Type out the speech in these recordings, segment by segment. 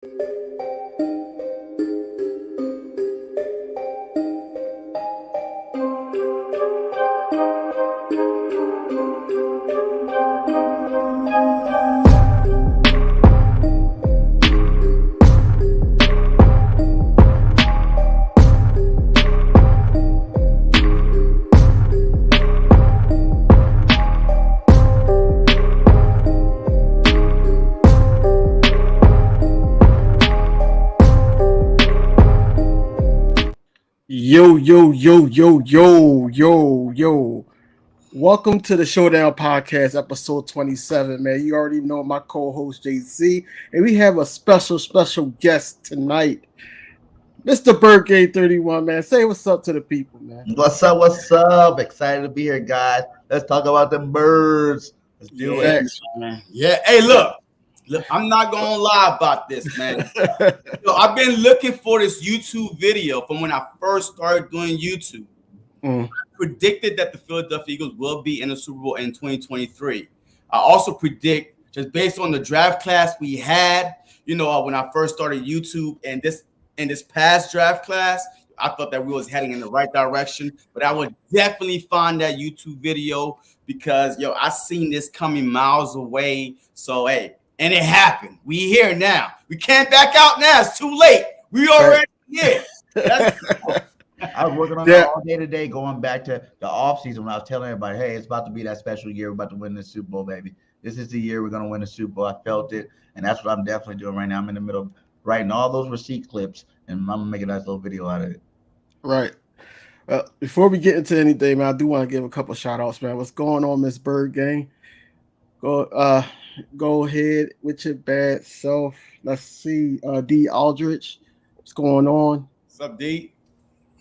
Yo. Welcome to the Showdown podcast, episode 27, man. You already know my co-host, JC, and we have a special guest tonight, Mr. Birthday 31, man. Say what's up to the people, man. What's up? Excited to be here, guys. Let's talk about them birds. Let's do it. Man. Yeah. Hey, look, I'm not going to lie about this, man. I've been looking for this YouTube video from when I first started doing YouTube. I predicted that the Philadelphia Eagles will be in the Super Bowl in 2023. I also predict, just based on the draft class we had, when I first started YouTube, and this past draft class, I thought that we was heading in the right direction. But I would definitely find that YouTube video because, I seen this coming miles away. So, hey, and it happened. We here now. We can't back out now. It's too late. We already here. I was working on that all day today, going back to the offseason when I was telling everybody, hey, it's about to be that special year. We're about to win the Super Bowl, baby. This is the year we're going to win the Super Bowl. I felt it, and that's what I'm definitely doing right now. I'm in the middle of writing all those receipt clips, and I'm going to make a nice little video out of it. Right. Before we get into anything, man, I do want to give a couple shout-outs, man. What's going on, Miss Bird Gang? Go ahead with your bad self. Let's see. D Aldrich, what's going on? What's up, D?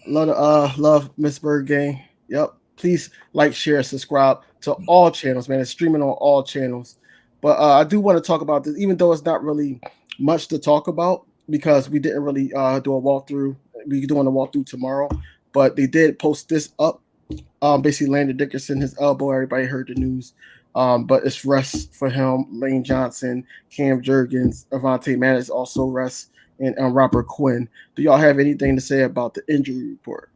Love Miss Bird Gang. Yep. Please like, share, subscribe to all channels, man. It's streaming on all channels. But I do want to talk about this, even though it's not really much to talk about because we didn't really do a walkthrough. We're doing a walkthrough tomorrow, but they did post this up. Basically, Landon Dickerson, his elbow. Everybody heard the news. But it's rest for him. Lane Johnson, Cam Jurgens, Avonte Maddox also rest, and Robert Quinn. Do y'all have anything to say about the injury report?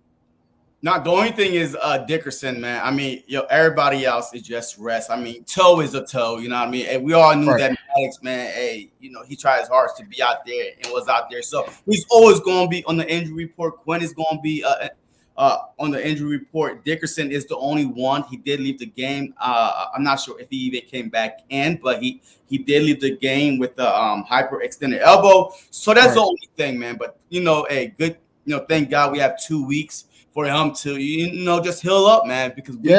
No, the only thing is Dickerson, man. I mean, everybody else is just rest. I mean, toe is a toe, you know what I mean? And we all knew that Maddox, man, hey, he tried his hardest to be out there and was out there. So he's always going to be on the injury report. Quinn is going to be on the injury report. Dickerson is the only one. He did leave the game. I'm not sure if he even came back in, but he did leave the game with the hyperextended elbow. So that's the only thing, man. But hey, good. Thank God we have 2 weeks for him to just heal up, man. Because we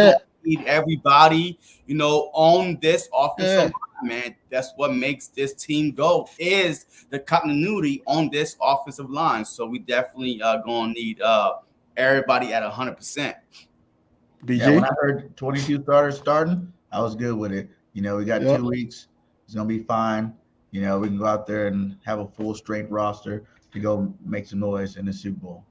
need everybody on this offensive line, man. That's what makes this team go is the continuity on this offensive line. So we definitely gonna need everybody at 100%. BG? Yeah, when I heard 22 starters starting, I was good with it. We got 2 weeks. It's going to be fine. We can go out there and have a full strength roster to go make some noise in the Super Bowl.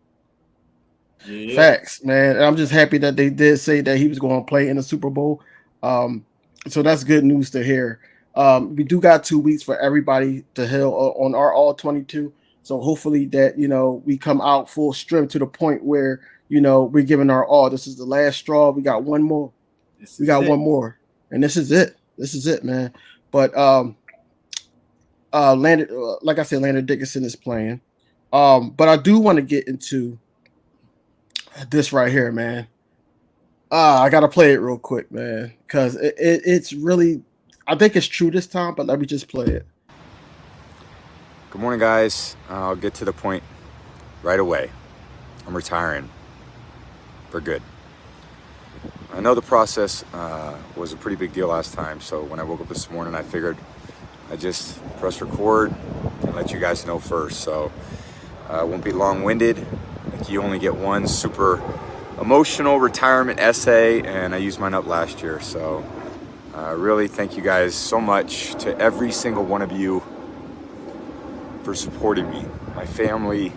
Yeah. Facts, man. And I'm just happy that they did say that he was going to play in the Super Bowl. So that's good news to hear. We do got 2 weeks for everybody to heal on our all 22. So hopefully that, we come out full strength to the point where, we're giving our all. This is the last straw. We got one more. One more. And this is it. This is it, man. But like I said, Landon Dickerson is playing. But I do want to get into this right here, man. I got to play it real quick, man, because it's really, I think it's true this time, but let me just play it. Good morning, guys. I'll get to the point right away. I'm retiring for good. I know the process was a pretty big deal last time, so when I woke up this morning, I figured I'd just press record and let you guys know first. So I won't be long-winded. I think you only get one super emotional retirement essay, and I used mine up last year. So really thank you guys so much, to every single one of you, for supporting me, my family,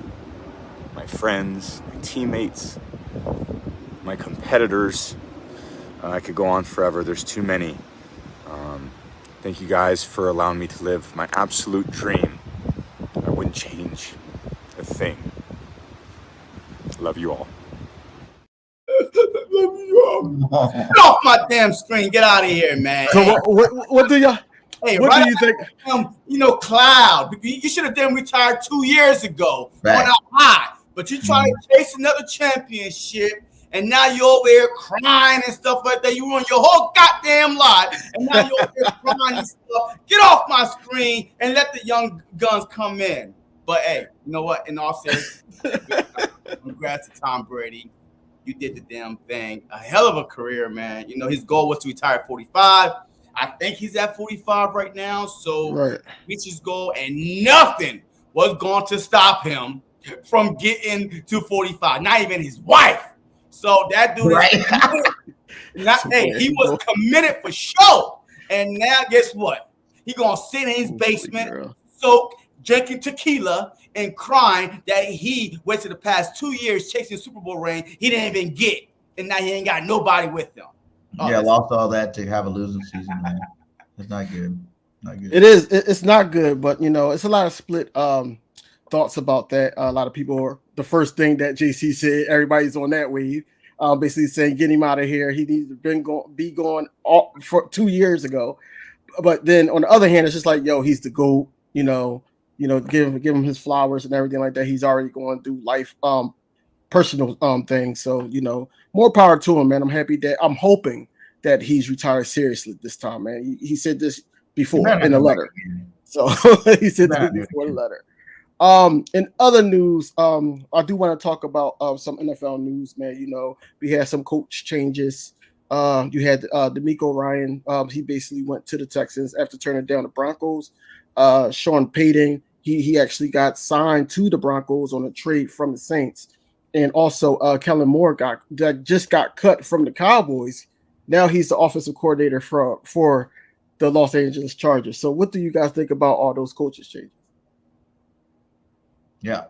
my friends, my teammates, my competitors. I could go on forever. There's too many. Thank you guys for allowing me to live my absolute dream. I wouldn't change a thing. Love you all. Get off my damn screen. Get out of here, man. So Hey, what do y'all? hey, What right do you think? Cloud. You should have been retired 2 years ago Right. on a high. But you try to chase another championship, and now you're over here crying and stuff like that. You ruined your whole goddamn life, and now you're over here crying and stuff. Get off my screen and let the young guns come in. But hey, you know what? In all seriousness, congrats to Tom Brady. You did the damn thing. A hell of a career, man. You know, his goal was to retire at 45. I think he's at 45 right now. So Right. reach his goal, and nothing was going to stop him from getting to 45. Not even his wife. So that dude Right. he was committed for sure. And now guess what? He gonna sit in his basement, soak, drinking tequila, and crying that he wasted the past 2 years chasing Super Bowl ring he didn't even get, and now he ain't got nobody with him. Yeah, lost all that to have a losing season, man. It's not good. Not good. It is. It's not good, but it's a lot of split thoughts about that. A lot of people are the first thing that JC said. Everybody's on that wave, basically saying get him out of here. He needs to be gone for 2 years ago. But then on the other hand, it's just like, yo, he's the GOAT. Give him his flowers and everything like that. He's already going through life, personal things. So more power to him, man. I'm hoping that he's retired seriously this time, man. He said this before in a letter. So he said this before the letter. In other news, I do want to talk about some NFL news, man. We had some coach changes. You had D'Amico Ryan. He basically went to the Texans after turning down the Broncos. Sean Payton, he actually got signed to the Broncos on a trade from the Saints. And also Kellen Moore just got cut from the Cowboys. Now he's the offensive coordinator for the Los Angeles Chargers. So what do you guys think about all those coaches changes? Yeah.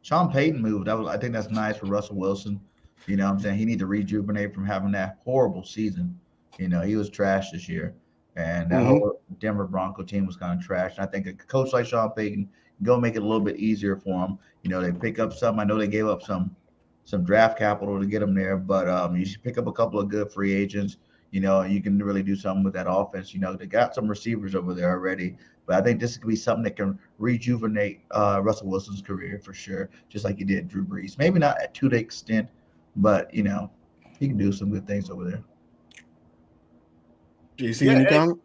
Sean Payton moved. I think that's nice for Russell Wilson. You know what I'm saying? He need to rejuvenate from having that horrible season. He was trash this year. And that whole Denver Bronco team was kind of trash. And I think a coach like Sean Payton can go make it a little bit easier for him. They pick up some. I know they gave up some draft capital to get them there, but you should pick up a couple of good free agents. And you can really do something with that offense. They got some receivers over there already. But I think this could be something that can rejuvenate Russell Wilson's career for sure, just like he did Drew Brees. Maybe not to the extent, but, he can do some good things over there. Do you see any comment?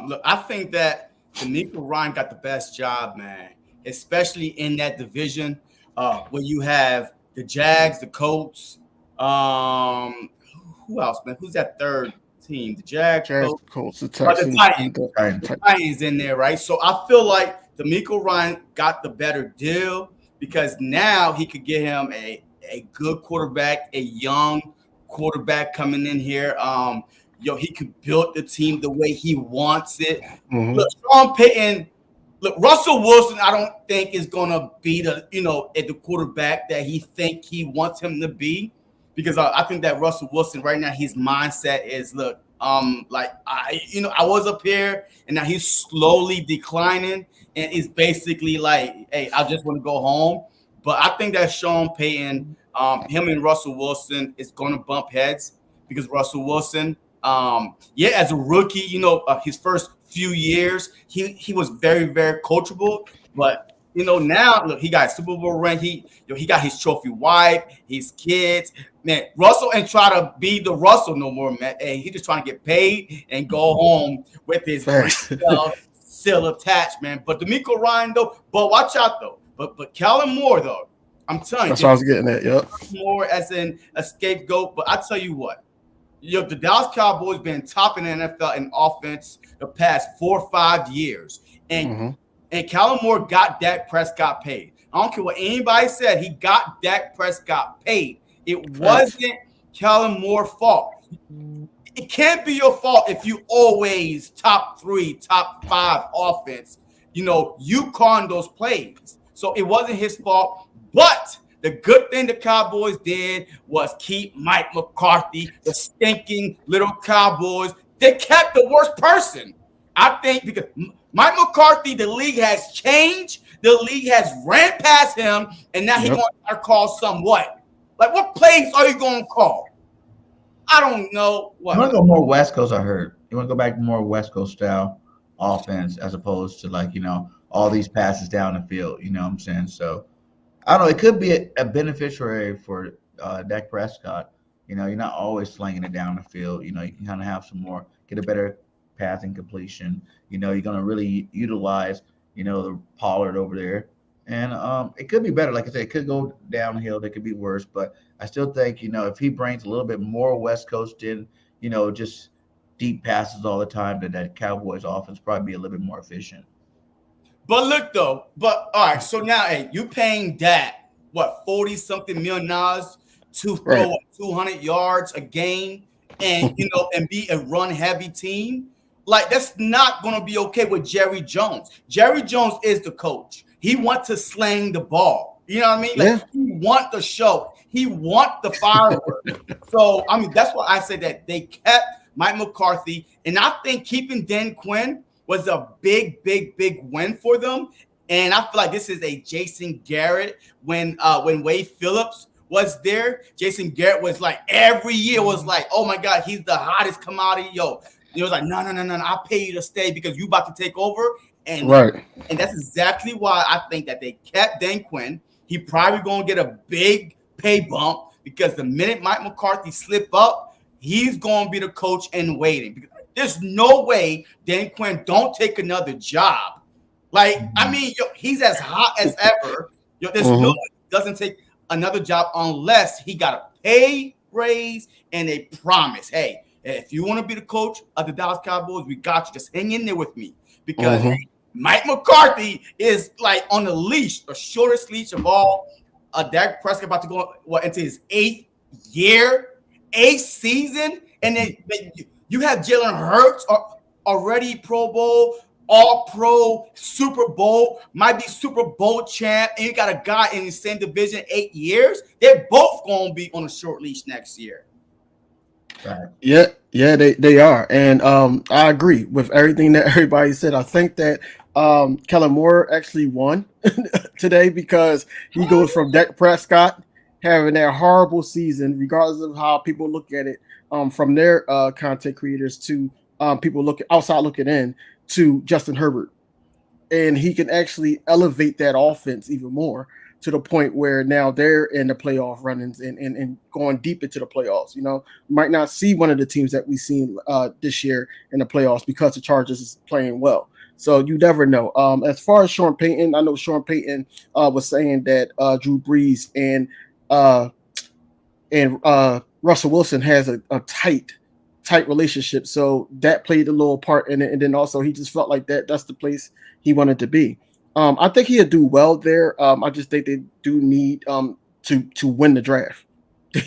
Look, I think that D'Amico Ryan got the best job, man, especially in that division where you have the Jags, the Colts. Who else, man? Who's that third team? The Jags, Colts, the Titans. The Titans in there, right? So I feel like D'Amico Ryan got the better deal because now he could get him a good quarterback, a young quarterback coming in here. He could build the team the way he wants it. Look, Sean Payton, Russell Wilson, I don't think is gonna be the at the quarterback that he wants him to be, because I think that Russell Wilson right now, his mindset is I was up here and now he's slowly declining and it's basically like, hey, I just want to go home. But I think that Sean Payton, him and Russell Wilson is going to bump heads because Russell Wilson, as a rookie, his first few years, he was very, very coachable. But, now, look, he got a Super Bowl ring. He got his trophy wife, his kids. Man, Russell ain't try to be the Russell no more, man. Hey, he just trying to get paid and go home with his still attached, man. But D'Amico Ryan, though, but watch out, though. But Kellen Moore, though, I'm telling you. That's what I was getting at, yep. Moore as in a scapegoat. But I tell you what, the Dallas Cowboys been top in the NFL in offense the past 4 or 5 years. And Kellen Moore got Dak Prescott paid. I don't care what anybody said. He got Dak Prescott paid. It wasn't Kellen Moore's fault. It can't be your fault if you always top 3, top 5 offense. You calling those plays. So it wasn't his fault. But the good thing the Cowboys did was keep Mike McCarthy, the stinking little Cowboys. They kept the worst person. I think because Mike McCarthy, the league has changed. The league has ran past him, and now he wants to call somewhat. Like, what plays are you going to call? I don't know. What? You want to go more West Coast, I heard. You want to go back to more West Coast style offense as opposed to, like, all these passes down the field. You know what I'm saying? So, I don't know. It could be a beneficiary for Dak Prescott. You're not always slinging it down the field. You can kind of have some more, get a better passing completion. You're going to really utilize, the Pollard over there. And it could be better. Like I said, it could go downhill. It could be worse. But I still think, if he brings a little bit more West Coast in, just deep passes all the time, that Cowboys offense probably be a little bit more efficient. But look, though. But, all right, so now, hey, you paying Dak, what, $40-something million to throw 200 yards a game and, and be a run-heavy team? Like, that's not going to be okay with Jerry Jones. Jerry Jones is the coach. He wants to sling the ball. You know what I mean? Like, he want the show. He want the fireworks. So, I mean, that's why I said that they kept Mike McCarthy. And I think keeping Dan Quinn was a big win for them. And I feel like this is a Jason Garrett when Wade Phillips was there. Jason Garrett was like every year was like, oh my God, he's the hottest commodity. Yo, it was like, no, I'll pay you to stay because you about to take over. And and that's exactly why I think that they kept Dan Quinn. He probably gonna get a big pay bump because the minute Mike McCarthy slip up, he's gonna be the coach in waiting. There's no way Dan Quinn don't take another job. Like, I mean, he's as hot as ever. There's no way he doesn't take another job unless he got a pay raise and a promise. Hey, if you want to be the coach of the Dallas Cowboys, we got you. Just hang in there with me because Mike McCarthy is like on the leash, the shortest leash of all. Dak Prescott about to go into his 8th season, and then you have Jalen Hurts already Pro Bowl, All-Pro, Super Bowl, might be Super Bowl champ, and you got a guy in the same division 8 years. They're both going to be on a short leash next year. Right. Yeah, they are. And I agree with everything that everybody said. I think that Kellen Moore actually won today because he goes from Dak Prescott having that horrible season, regardless of how people look at it, from their content creators to people outside looking in, to Justin Herbert. And he can actually elevate that offense even more to the point where now they're in the playoff runnings and going deep into the playoffs. Might not see one of the teams that we've seen this year in the playoffs because the Chargers is playing well. So you never know. As far as Sean Payton, I know Sean Payton was saying that Drew Brees and Russell Wilson has a tight relationship. So that played a little part in it. And then also he just felt like that's the place he wanted to be. I think he'll do well there. I just think they do need to win the draft.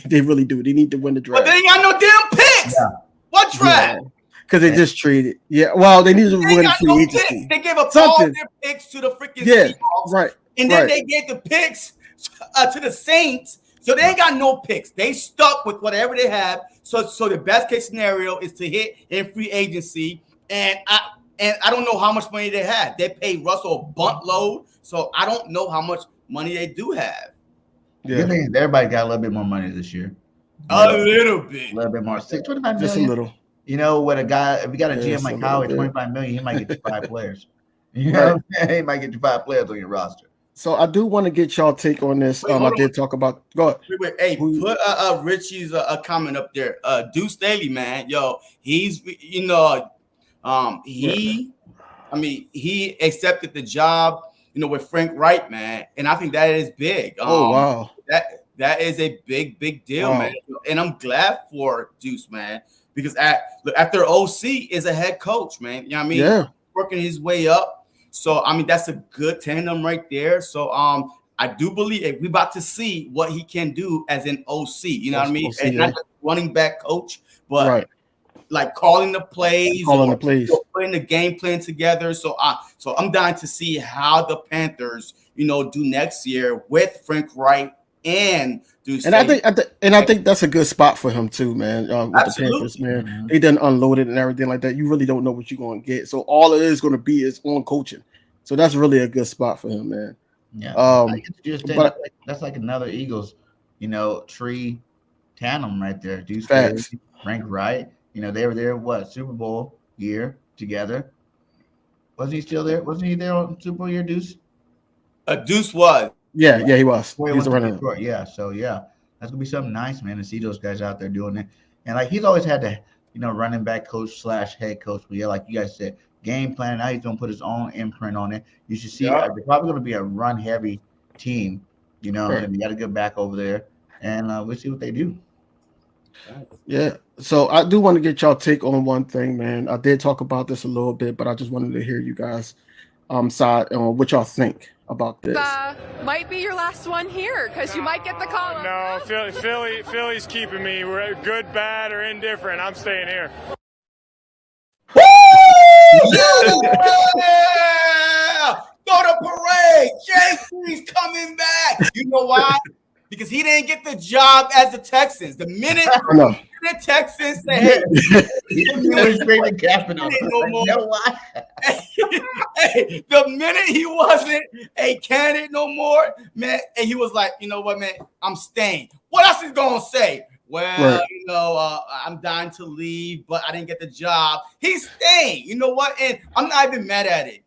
They really do. They need to win the draft. But they ain't got no damn picks. Yeah. What draft? Because they just traded. Yeah, well, they need to win free agency. They gave up all their picks to the freaking Seahawks. Right. And then they gave the picks to the Saints. So they ain't got no picks. They stuck with whatever they have. So the best case scenario is to hit in free agency. And I don't know how much money they have. They paid Russell a bunt load, so I don't know how much money they do have. Yeah, I think everybody got a little bit more money this year. A little bit. A little bit more. 25 million. Just a little. With a guy, if you got a GM like Howie, 25 million, he might get you 5 players. He might get you 5 players on your roster. So I do want to get y'all take on this. I did talk about. Go ahead. Wait. Hey, put Richie's a comment up there. Deuce Staley, man, yo, he's he accepted the job, with Frank Wright, man, and I think that is big. Wow, that is a big deal, man, and I'm glad for Deuce, man, because after OC is a head coach, man. You know what I mean? Yeah, working his way up. So, I mean, that's a good tandem right there. So, I do believe we're about to see what he can do as an OC. You know what I mean? OC, and not just running back coach, but like calling the plays, putting the game plan together. So I'm dying to see how the Panthers, do next year with Frank Wright and Deuce And Staley. I think that's a good spot for him too, man. With the Panthers, man, they done unloaded and everything like that. You really don't know what you're going to get, so all it is going to be is on coaching. So that's really a good spot for him, man. Yeah, But that's like another Eagles, tree tandem right there. Deuce Staley, facts. Frank Wright. They were there. What Super Bowl year together? Wasn't he still there? Wasn't he there on Super Bowl year, Deuce? Deuce was. Yeah, he was. Boy, He's a went to runner. Detroit. Yeah, so yeah, that's gonna be something nice, man, to see those guys out there doing it. And like he's always had the, running back coach / head coach. But yeah, like you guys said, game plan. Now he's gonna put his own imprint on it. You should see they're probably gonna be a run heavy team. Right. And you got to get back over there, and we'll see what they do. Yeah. So I do want to get y'all take on one thing, man. I did talk about this a little bit, but I just wanted to hear you guys side on what y'all think about this. Might be your last one here because you might get the call. No, Philly's keeping me. We're good, bad, or indifferent. I'm staying here. Yeah! Go to parade. JC's coming back. You know why? Because he didn't get the job as the Texans. The minute the Texans say, "Hey, the minute he wasn't a candidate no more, man, and he was like, you know what, man, I'm staying. What else is gonna say? Well, I'm dying to leave, but I didn't get the job. He's staying. You know what? And I'm not even mad at it.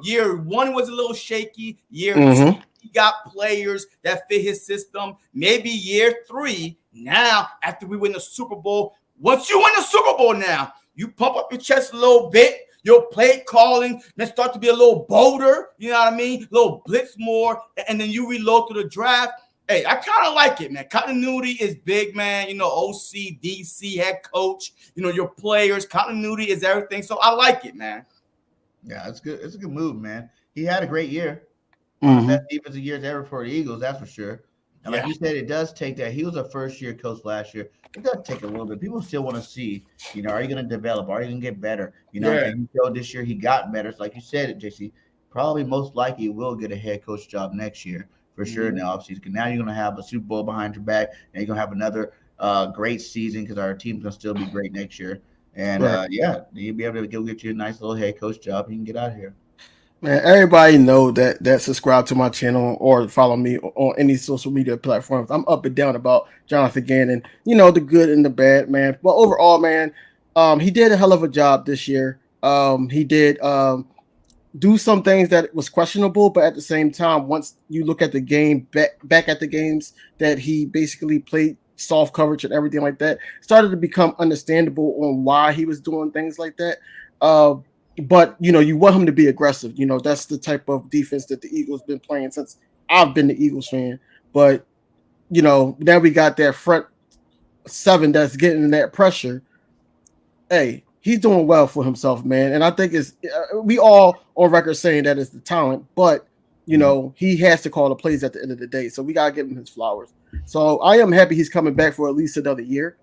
Year one was a little shaky. Year two, he got players that fit his system. Maybe year three, now after we win the Super Bowl, once you win the Super Bowl now, you pump up your chest a little bit. Your play calling then start to be a little bolder. You know what I mean? A little blitz more, and then you reload to the draft. Hey, I kind of like it, man. Continuity is big, man. OC, DC, head coach, your players. Continuity is everything. So I like it, man. Yeah, it's good. It's a good move, man. He had a great year. One of the best defensive years ever for the Eagles, that's for sure. And like you said, it does take that. He was a first-year coach last year. It does take a little bit. People still want to see, are you going to develop? Are you going to get better? And he showed this year he got better. So like you said, JC, probably most likely will get a head coach job next year for sure in the offseason. Because now you're going to have a Super Bowl behind your back, and you're going to have another great season because our team's going to still be great next year. And you'll be able to go get you a nice little head coach job. You can get out of here. Man, everybody know that subscribe to my channel or follow me on any social media platforms. I'm up and down about Jonathan Gannon, the good and the bad, man. But overall, man, he did a hell of a job this year. He did do some things that was questionable, but at the same time, once you look at the game, back at the games that he basically played soft coverage and everything like that, started to become understandable on why he was doing things like that. But you want him to be aggressive. That's the type of defense that the Eagles been playing since I've been the Eagles fan. But now we got that front seven that's getting that pressure. Hey, he's doing well for himself, man. And I think we all on record saying that it's the talent, but he has to call the plays at the end of the day. So we gotta give him his flowers. So I am happy he's coming back for at least another year,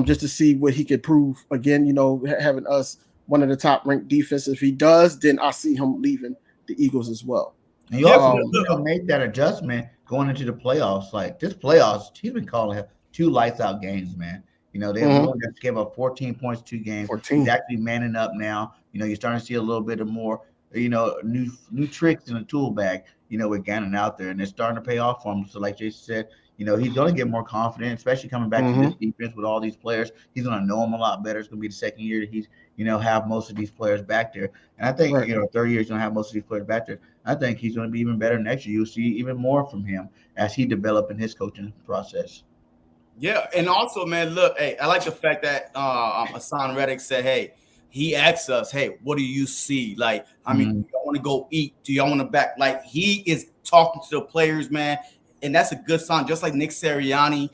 just to see what he could prove again. Having us one of the top ranked defense. If he does, then I see him leaving the Eagles as well. And you also made that adjustment going into the playoffs. Like this playoffs, he's been calling 2 lights out games, man. They only just gave up 14 points 2 games. 14. He's actually manning up now. You're starting to see a little bit of more, new tricks in the tool bag, with Gannon out there, and it's starting to pay off for him. So like Jason said, he's going to get more confident, especially coming back to this defense with all these players. He's going to know them a lot better. It's going to be the second year that he's, have most of these players back there. And I think, third year he's going to have most of these players back there. I think he's going to be even better next year. You'll see even more from him as he develops in his coaching process. Yeah, and also, man, look, hey, I like the fact that Hassan Reddick said, hey, he asked us, hey, what do you see? Like, I mean, do y'all want to go eat? Do y'all want to back? Like, he is talking to the players, man, and that's a good sign. Just like Nick Sirianni,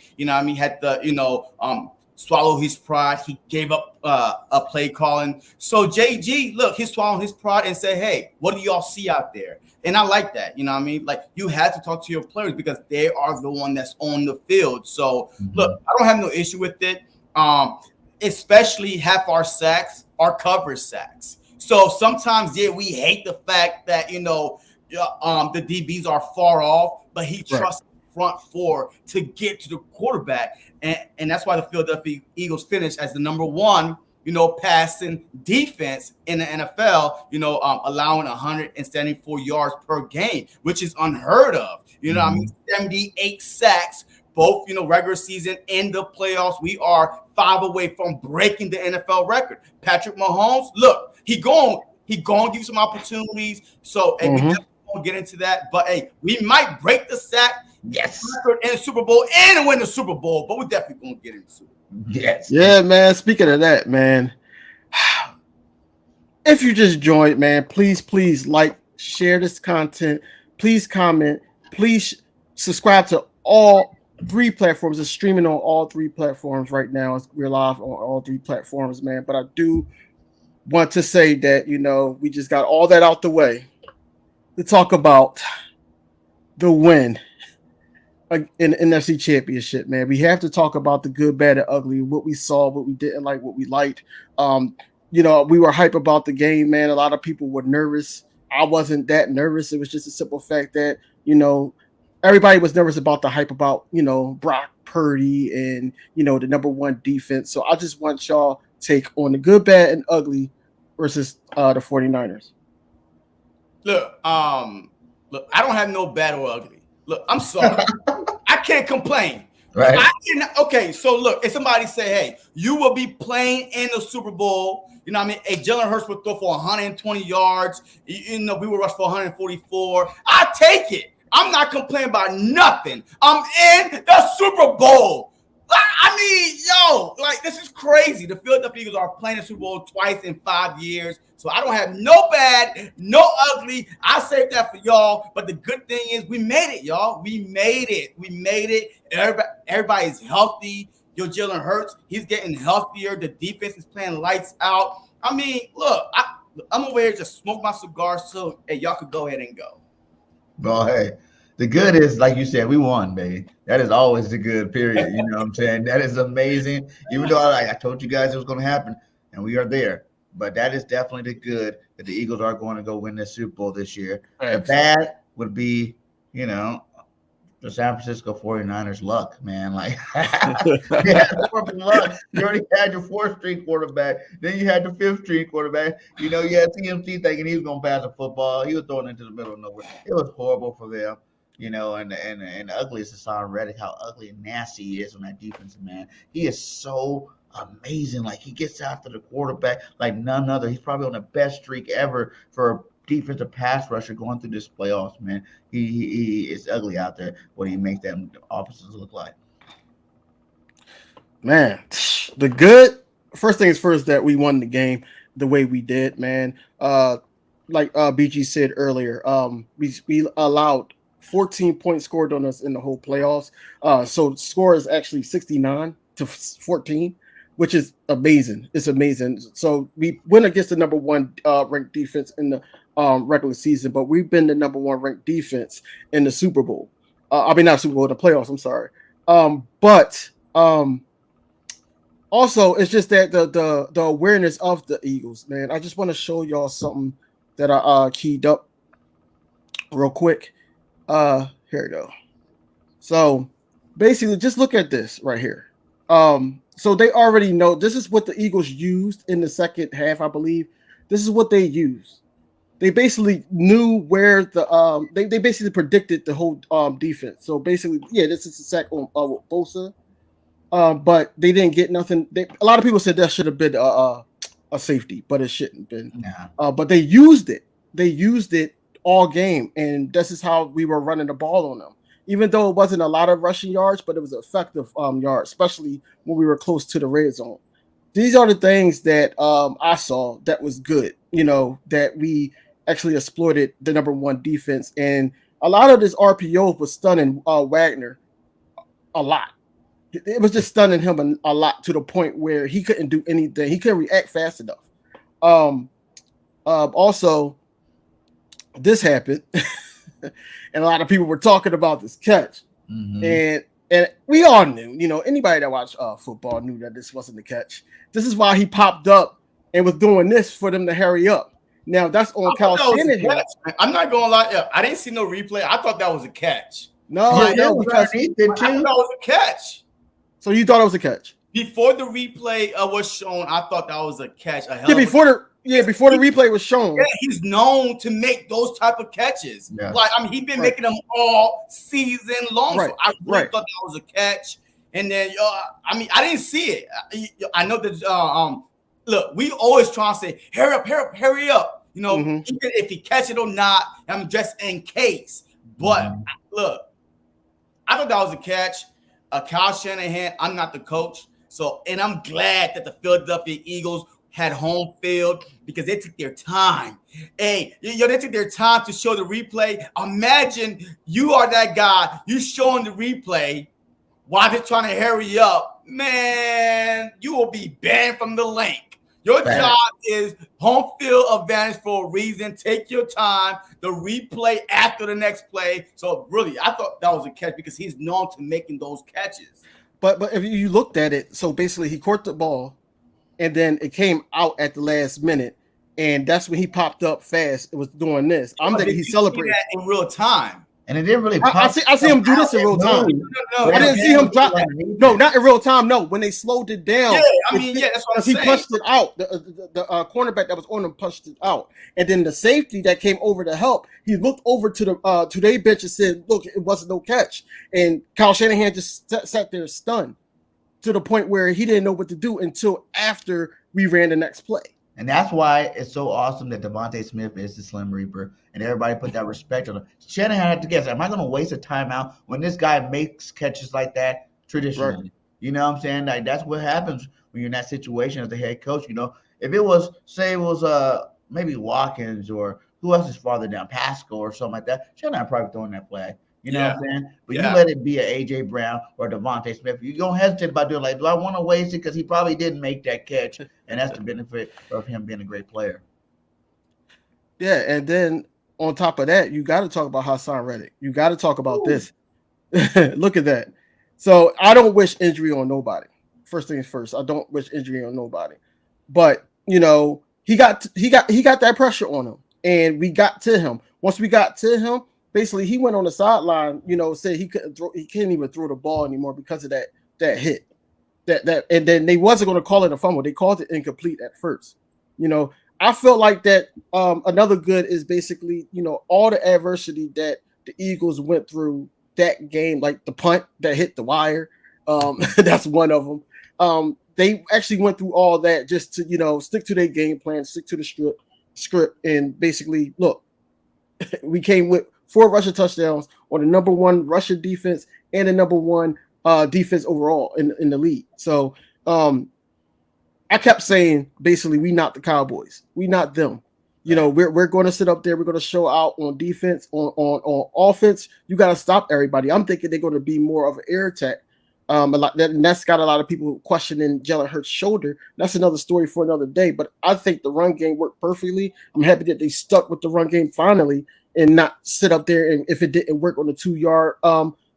had the, swallow his pride. He gave up a play calling. So JG, look, he's swallowing his pride and said, hey, what do y'all see out there? And I like that. Like, you had to talk to your players because they are the one that's on the field. So look, I don't have no issue with it. Especially half our sacks are coverage sacks. So sometimes, we hate the fact that, the DBs are far off, but he trusts front four to get to the quarterback. And that's why the Philadelphia Eagles finished as the number one, passing defense in the NFL, allowing 174 yards per game, which is unheard of. 78 sacks, both, regular season and the playoffs. We are 5 away from breaking the NFL record. Patrick Mahomes, look, he going to give you some opportunities. So, we definitely won't get into that. But, hey, we might break the sack record in the Super Bowl and win the Super Bowl, but we definitely going to get into the Super Bowl. Yes. Yeah, man. Speaking of that, man, if you just joined, man, please like, share this content. Please comment. Please subscribe to all 3 platforms. It's streaming on all 3 platforms right now. We're live on all 3 platforms, man. But I do want to say that, we just got all that out the way to talk about the win in the NFC Championship, man. We have to talk about the good, bad, and ugly, what we saw, what we didn't like, what we liked. We were hype about the game, man. A lot of people were nervous. I wasn't that nervous. It was just a simple fact that, everybody was nervous about the hype about, Brock Purdy and, the number 1 defense. So I just want y'all take on the good, bad, and ugly versus the 49ers. Look, I don't have no bad or ugly. Look, I'm sorry. I can't complain. Right. Okay, so look, if somebody say, hey, you will be playing in the Super Bowl, Hey, Jalen Hurts would throw for 120 yards. We will rush for 144. I take it. I'm not complaining about nothing. I'm in the Super Bowl. This is crazy. The Philadelphia Eagles are playing the Super Bowl twice in 5 years. So I don't have no bad, no ugly. I saved that for y'all. But the good thing is we made it, y'all. We made it. Everybody's healthy. Jalen Hurts, he's getting healthier. The defense is playing lights out. Look, I'm over here just smoke my cigar so y'all could go ahead and go. Well, hey, the good is, like you said, we won, baby. That is always the good, period. You know what I'm saying? That is amazing. Even though I told you guys it was going to happen, and we are there. But that is definitely the good that the Eagles are going to go win the Super Bowl this year. The bad would be, the San Francisco 49ers luck, man. They had horrible luck. You already had your 4th-string quarterback. Then you had the 5th-string quarterback. You had TMC thinking he was going to pass the football. He was throwing it into the middle of nowhere. It was horrible for them. And the ugliest is Hassan Reddick, how ugly and nasty he is on that defense, man. He is so amazing. He gets after the quarterback like none other. He's probably on the best streak ever for a defensive pass rusher going through this playoffs, man. He is ugly out there when he makes them opposites look like. Man, the good, first thing is first that we won the game the way we did, man. Like BG said earlier, we allowed 14 points scored on us in the whole playoffs. So the score is actually 69-14, which is amazing. It's amazing. So we went against the number 1 ranked defense in the regular season, but we've been the number 1 ranked defense in the Super Bowl. Not Super Bowl, the playoffs. I'm sorry. But also, it's just that the awareness of the Eagles, man. I just want to show y'all something that I keyed up real quick. Here we go. So basically, just look at this right here. So they already know this is what the Eagles used in the second half, I believe. This is what they used. They basically knew where the they basically predicted the whole defense. So basically, this is a sack on Bosa. But they didn't get nothing. A lot of people said that should have been a safety, but it shouldn't have been. Nah. But they used it. They used it all game, and this is how we were running the ball on them. Even though it wasn't a lot of rushing yards, but it was effective yards, especially when we were close to the red zone. These are the things that I saw that was good, that we actually exploited the number 1 defense. And a lot of this RPO was stunning Wagner a lot. It was just stunning him a lot to the point where he couldn't do anything. He couldn't react fast enough. Also, this happened, and a lot of people were talking about this catch. Mm-hmm. And we all knew, anybody that watched football knew that this wasn't the catch. This is why he popped up and was doing this for them to hurry up. Now, that's on Kyle Shanahan. I'm not going to lie. I didn't see no replay. I thought that was a catch. No, because underneath it I thought too. that was a catch. So you thought it was a catch? Before the replay was shown, I thought that was a catch. Before the replay was shown. Yeah, he's known to make those type of catches. Yeah. Like, I mean, he's been making them all season long. Right. So I really thought that was a catch. And then, I mean, I didn't see it. I know that. Look, we always try to say, hurry up. You know, even if he catch it or not, I'm just in case. But look, I thought that was a catch. Kyle Shanahan, I'm not the coach. So, and I'm glad that the Philadelphia Eagles had home field because they took their time. Hey, they took their time to show the replay. Imagine you are that guy, you showing the replay while they're trying to hurry up. Man, you will be banned from the link. Your job is home field advantage for a reason. Take your time. The replay after the next play. So really, I thought that was a catch because he's known to making those catches. But if you looked at it, so basically he caught the ball, and then it came out at the last minute, and that's when he popped up fast. It was doing this. I'm thinking he celebrated that in real time. And it didn't really. I see him do this in real time. No, I didn't see him drop. No, not in real time. No, when they slowed it down. Yeah, I mean, that's what I'm saying. He punched it out. The cornerback that was on him punched it out, and then the safety that came over to help. He looked over to the their bench and said, "Look, it wasn't no catch." And Kyle Shanahan just sat there stunned to the point where he didn't know what to do until after we ran the next play. And that's why it's so awesome that Devontae Smith is the Slim Reaper, and everybody put that respect on him. Shanahan had to guess, am I going to waste a timeout when this guy makes catches like that traditionally? Right. You know what I'm saying? Like, that's what happens when you're in that situation as the head coach. You know, if it was, say it was maybe Watkins or who else is farther down, Pascal or something like that, Shanahan probably throwing that flag. You know what I'm saying? But you let it be a A.J. Brown or Devontae Smith. You don't hesitate about doing like, do I want to waste it? Because he probably didn't make that catch. And that's the benefit of him being a great player. Yeah, and then on top of that, you got to talk about Hassan Reddick. You got to talk about this. Look at that. So I don't wish injury on nobody. First things first, I don't wish injury on nobody. But, you know, he got that pressure on him. And we got to him. Once we got to him, basically, he went on the sideline, you know, said he can't even throw the ball anymore because of that hit. And then they wasn't going to call it a fumble. They called it incomplete at first. You know, I felt like that another good is basically, you know, all the adversity that the Eagles went through that game, like the punt that hit the wire. That's one of them. They actually went through all that just to, you know, stick to their game plan, stick to the script, and basically, look, we came with 4 rushing touchdowns on the number 1 rushing defense and the number 1 defense overall in the league. So I kept saying, basically, we not the Cowboys. We not them. You know, we're going to sit up there. We're going to show out on defense, on offense. You got to stop everybody. I'm thinking they're going to be more of an air attack. And that's got a lot of people questioning Jalen Hurts' shoulder. That's another story for another day. But I think the run game worked perfectly. I'm happy that they stuck with the run game finally and not sit up there. And if it didn't work on the 2-yard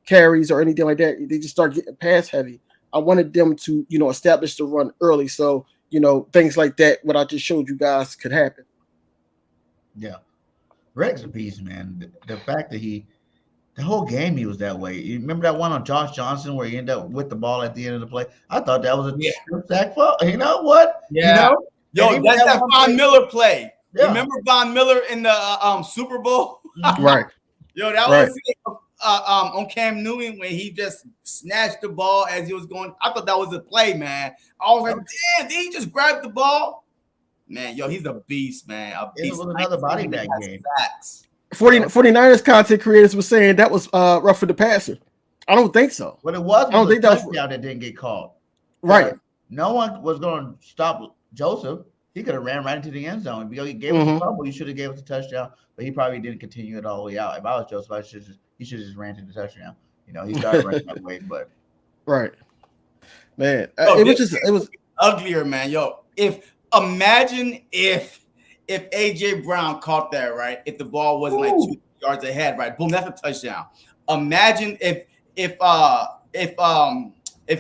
carries or anything like that, they just start getting pass heavy. I wanted them to, you know, establish the run early. So, you know, things like that, what I just showed you guys, could happen. Yeah. Reddick's a beast, man. The fact that the whole game he was that way. You remember that one on Josh Johnson where he ended up with the ball at the end of the play? I thought that was a strip sack fault. You know what? Yeah. You know? Yo, that's that Von Miller play. Yeah. Remember Von Miller in the Super Bowl? Right. Yo, that was on Cam Newton when he just snatched the ball as he was going. I thought that was a play, man. I was like, damn, did he just grab the ball? Man, yo, he's a beast, man. A beast. It was another body bag game. 49ers content creators were saying that was rough for the passer. I don't think so. What it was, I don't think that was that didn't get called. Right. No one was going to stop Joseph. He could have ran right into the end zone. If he gave us a fumble, he should have gave us a touchdown, but he probably didn't continue it all the way out. If I was Joseph, he should have just ran to the touchdown. You know, he started running that way, but right, man. It was uglier, man. Yo, imagine if AJ Brown caught that, right? If the ball wasn't like 2 yards ahead, right? Boom, that's a touchdown. Imagine if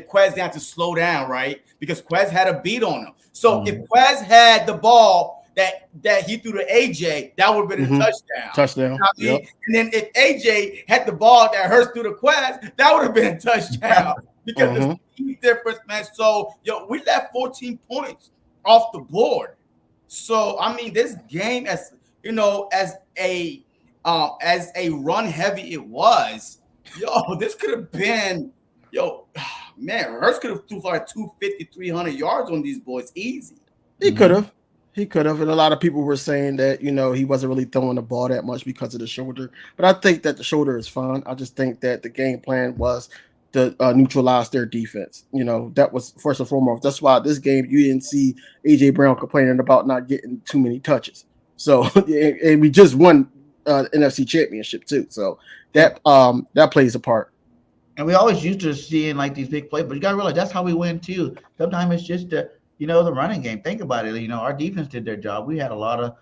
Quez had to slow down, right? Because Quez had a beat on him. So if Quez had the ball that he threw to AJ, that would have been a touchdown. Touchdown. You know what I mean? Yep. And then if AJ had the ball that Hurts threw to Quest, that would have been a touchdown because the speed difference, man. So, we left 14 points off the board. So, I mean, this game, as a run heavy it was, this could have been, man, Hurts could have threw for like 250, 300 yards on these boys easy. He could have. And a lot of people were saying that, he wasn't really throwing the ball that much because of the shoulder. But I think that the shoulder is fine. I just think that the game plan was to neutralize their defense. That was first and foremost. That's why this game you didn't see AJ Brown complaining about not getting too many touches. So, and we just won NFC Championship too. So that plays a part. And we always used to seeing like these big plays, but you gotta realize that's how we win too. Sometimes it's just the running game. Think about it. Our defense did their job. We had a lot of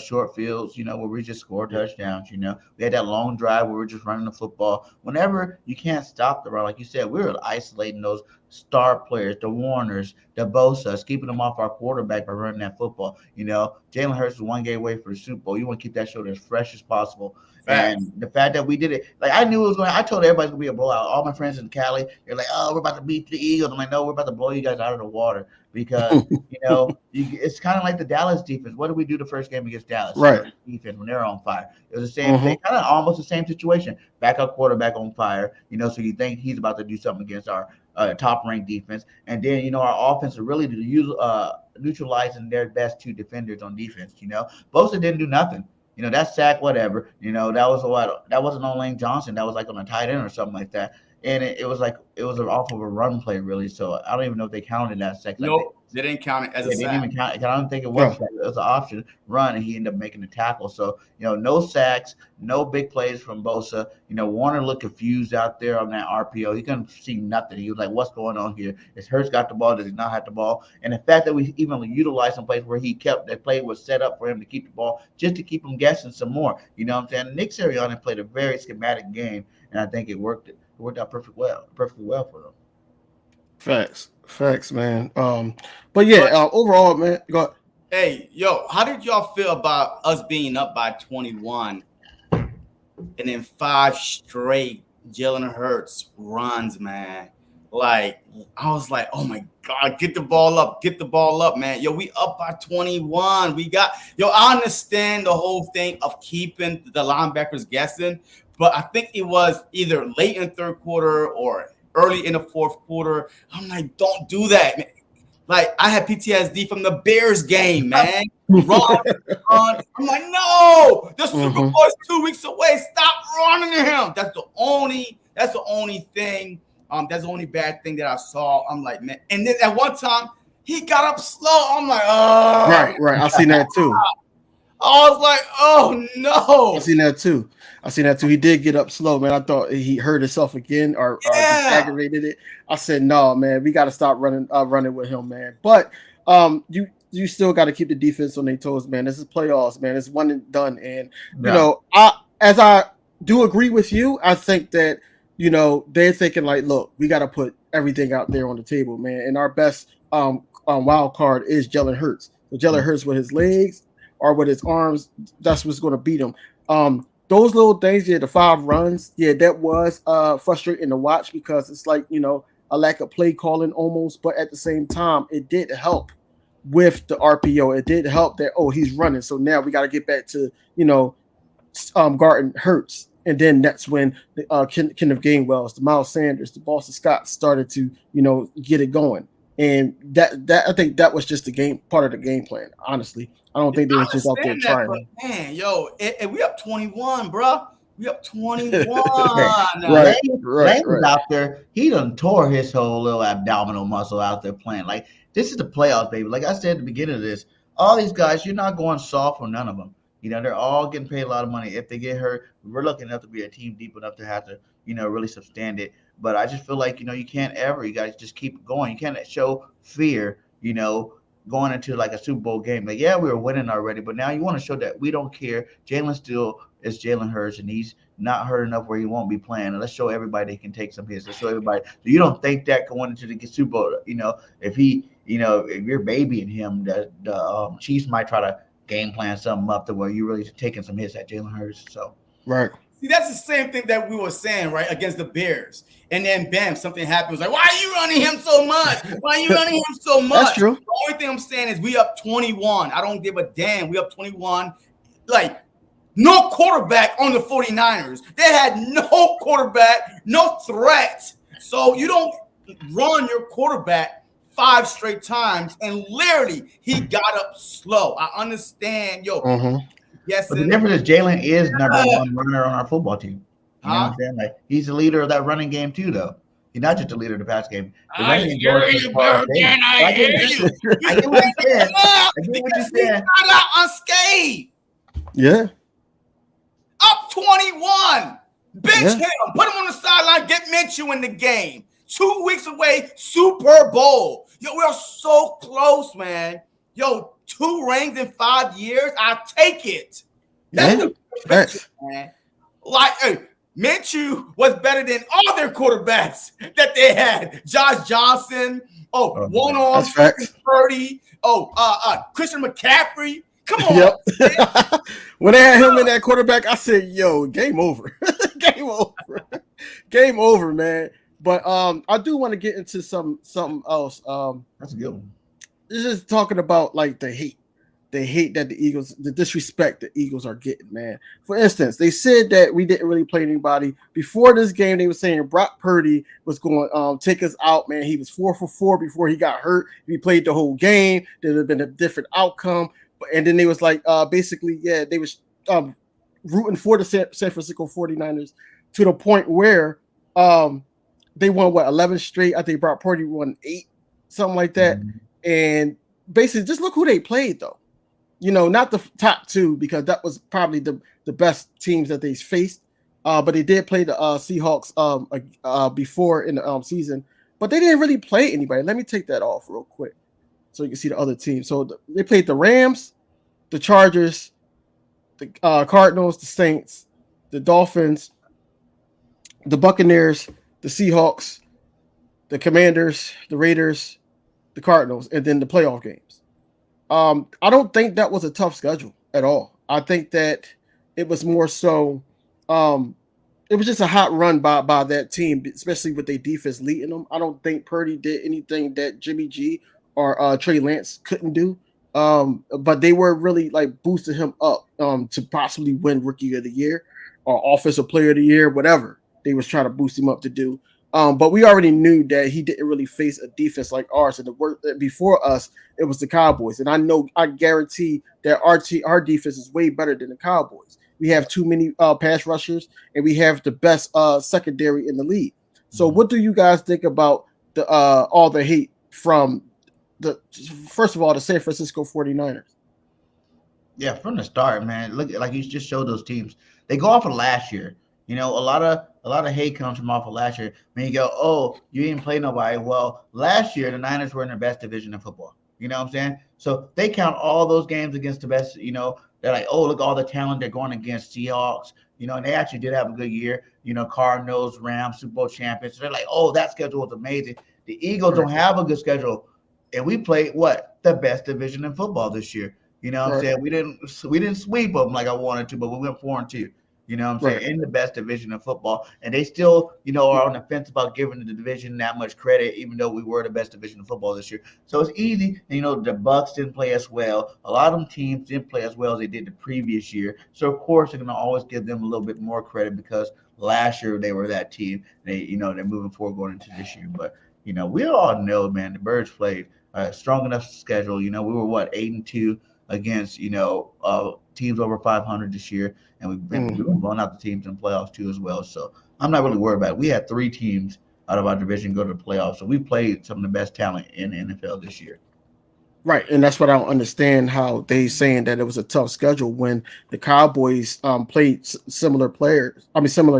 short fields, where we just scored touchdowns. We had that long drive where we're just running the football. Whenever you can't stop the run, like you said, we were isolating those star players, the Warners, the Bosas, keeping them off our quarterback by running that football. Jalen Hurts is one game away for the Super Bowl. You want to keep that shoulder as fresh as possible. And the fact that we did it, like I knew it was going. I told everybody it was going to be a blowout. All my friends in Cali, they're like, "Oh, we're about to beat the Eagles." I'm like, "No, we're about to blow you guys out of the water." Because it's kind of like the Dallas defense. What did we do the first game against Dallas? Right. Defense when they're on fire. It was the same thing, kind of almost the same situation. Backup quarterback on fire. So you think he's about to do something against our top-ranked defense, and then our offense is really neutralizing their best two defenders on defense. Bosa didn't do nothing. That sack, whatever. That wasn't on Lane Johnson. That was like on a tight end or something like that. And it was off of a run play, really. So I don't even know if they counted that sack. Nope, they didn't count it as a sack. They didn't even count it. I don't think it was. It was an option run, and he ended up making the tackle. So no sacks, no big plays from Bosa. Warner looked confused out there on that RPO. He couldn't see nothing. He was like, "What's going on here? Is Hurts got the ball? Does he not have the ball?" And the fact that we even utilized some plays where that play was set up for him to keep the ball, just to keep him guessing some more. You know what I'm saying? Nick Sirianni played a very schematic game, and I think it worked. It worked out perfectly well for them. Facts, man. But yeah, overall, man. Go ahead. Hey, how did y'all feel about us being up by 21 and then 5 straight Jalen Hurts runs, man? Like, I was like, oh my God, get the ball up, man. We up by 21. I understand the whole thing of keeping the linebackers guessing, but I think it was either late in third quarter or early in the fourth quarter. I'm like, don't do that, man. Like, I had PTSD from the Bears game, man. Run. I'm like, no, the Super Bowl is 2 weeks away. Stop running to him. That's the only thing. That's the only bad thing that I saw. I'm like, man. And then at one time, he got up slow. I'm like, oh. Right. I seen that too. I was like, oh no. I seen that too. He did get up slow, man. I thought he hurt himself again or just aggravated it. I said, no, man, we got to stop running with him, man. But you still got to keep the defense on their toes, man. This is playoffs, man. It's one and done. And I do agree with you. I think that they're thinking like, look, we got to put everything out there on the table, man. And our best wild card is Jalen Hurts. So Jalen Hurts with his legs or with his arms, that's what's going to beat him. Those little things, the 5 runs, that was frustrating to watch because it's like, a lack of play calling almost. But at the same time, it did help with the RPO. It did help that, he's running. So now we got to get back to, guarding Hurts. And then that's when Kenneth Gainwell's, the Miles Sanders, the Boston Scott started to, get it going. And that I think that was just part of the game plan. Honestly, I don't think they were just out there trying. But man, and we up 21, bro. We up 21. Right. Out there, he done tore his whole little abdominal muscle out there playing. Like, this is the playoffs, baby. Like I said at the beginning of this, all these guys, you're not going soft for none of them. They're all getting paid a lot of money. If they get hurt, we're lucky enough to be a team deep enough to have to, really substand it. But I just feel like, you can't you guys just keep going. You can't show fear, going into like a Super Bowl game. Like, yeah, we were winning already, but now you want to show that we don't care. Jalen still is Jalen Hurts, and he's not hurt enough where he won't be playing. And let's show everybody he can take some hits. Let's show everybody. So you don't think that going into the Super Bowl, if he, if you're babying him, the Chiefs might try to game plan something up to where you really taking some hits at Jalen Hurts. So right. See, that's the same thing that we were saying, right, against the Bears. And then, bam, something happened. It was like, why are you running him so much? Why are you running him so much? That's true. The only thing I'm saying is we up 21. I don't give a damn. We up 21. Like, no quarterback on the 49ers. They had no quarterback, no threat. So you don't run your quarterback 5 straight times. And literally, he got up slow. I understand. Yes. But the difference is Jalen is number one runner on our football team. You know what I'm saying? Like, he's the leader of that running game too, though. He's not just the leader of the pass game. The I hear you, Bergen. I hear you. I get what you said. I get what you said. He got out unscathed. Yeah. Up 21. Bench him. Put him on the sideline. Get Minshew in the game. 2 weeks away, Super Bowl. Yo, we're so close, man. Yo, 2 rings in 5 years. I'll take it. That's the picture, man. Like, hey, Minshew was better than all their quarterbacks that they had. Josh Johnson. One-on Purdy. Christian McCaffrey. Come on. Yep. When they had him in that quarterback, I said, yo, game over. Game over. Game over, man. But I do want to get into something else. That's a good one. It's just talking about like the hate that the Eagles, the disrespect the Eagles are getting, man. For instance, they said that we didn't really play anybody before this game. They were saying Brock Purdy was going to take us out, man. He was 4 for 4 before he got hurt. If he played the whole game, there would have been a different outcome. And then they was like, basically, yeah, they was rooting for the San Francisco 49ers to the point where they won 11 straight. I think Brock Purdy won 8, something like that. Mm-hmm. And basically, just look who they played, though. You know, not the top 2, because that was probably the best teams that they faced. But they did play the Seahawks before in the season. But they didn't really play anybody. Let me take that off real quick so you can see the other teams. So they played the Rams, the Chargers, the Cardinals, the Saints, the Dolphins, the Buccaneers, the Seahawks, the Commanders, the Raiders, the Cardinals, and then the playoff games. I don't think that was a tough schedule at all. I think that it was more so it was just a hot run by that team, especially with their defense leading them. I don't think Purdy did anything that Jimmy G or Trey Lance couldn't do. But they were really like boosting him up to possibly win Rookie of the Year or Offensive Player of the Year, whatever they was trying to boost him up to do. But we already knew that he didn't really face a defense like ours. And the work before us, it was the Cowboys. And I guarantee that our defense is way better than the Cowboys. We have too many pass rushers, and we have the best secondary in the league. So, what do you guys think about the all the hate from first of all, the San Francisco 49ers? Yeah, from the start, man. Look, like you just showed those teams. They go off of last year. You know, a lot of hate comes from off of last year. When you go, oh, you didn't play nobody. Well, last year the Niners were in their best division in football. You know what I'm saying? So they count all those games against the best. You know, they're like, oh, look, all the talent they're going against Seahawks. You know, and they actually did have a good year. You know, Cardinals, Rams, Super Bowl champions. So they're like, oh, that schedule was amazing. The Eagles don't have a good schedule, and we played the best division in football this year. You know what I'm saying? We didn't sweep them like I wanted to, but we went 4-2. You know what I'm saying? In the best division of football. And they still, you know, are on the fence about giving the division that much credit, even though we were the best division of football this year. So it's easy. And, you know, the Bucs didn't play as well. A lot of them teams didn't play as well as they did the previous year. So, of course, they're going to always give them a little bit more credit because last year they were that team. They're moving forward going into this year. But, you know, we all know, man, the Birds played a strong enough schedule. You know, we were, 8-2 against, you know, teams over 500 this year. And we've been blowing out the teams in playoffs too as well. So I'm not really worried about it. We had 3 teams out of our division go to the playoffs. So we played some of the best talent in the NFL this year. Right. And that's what I don't understand, how they saying that it was a tough schedule when the Cowboys played similar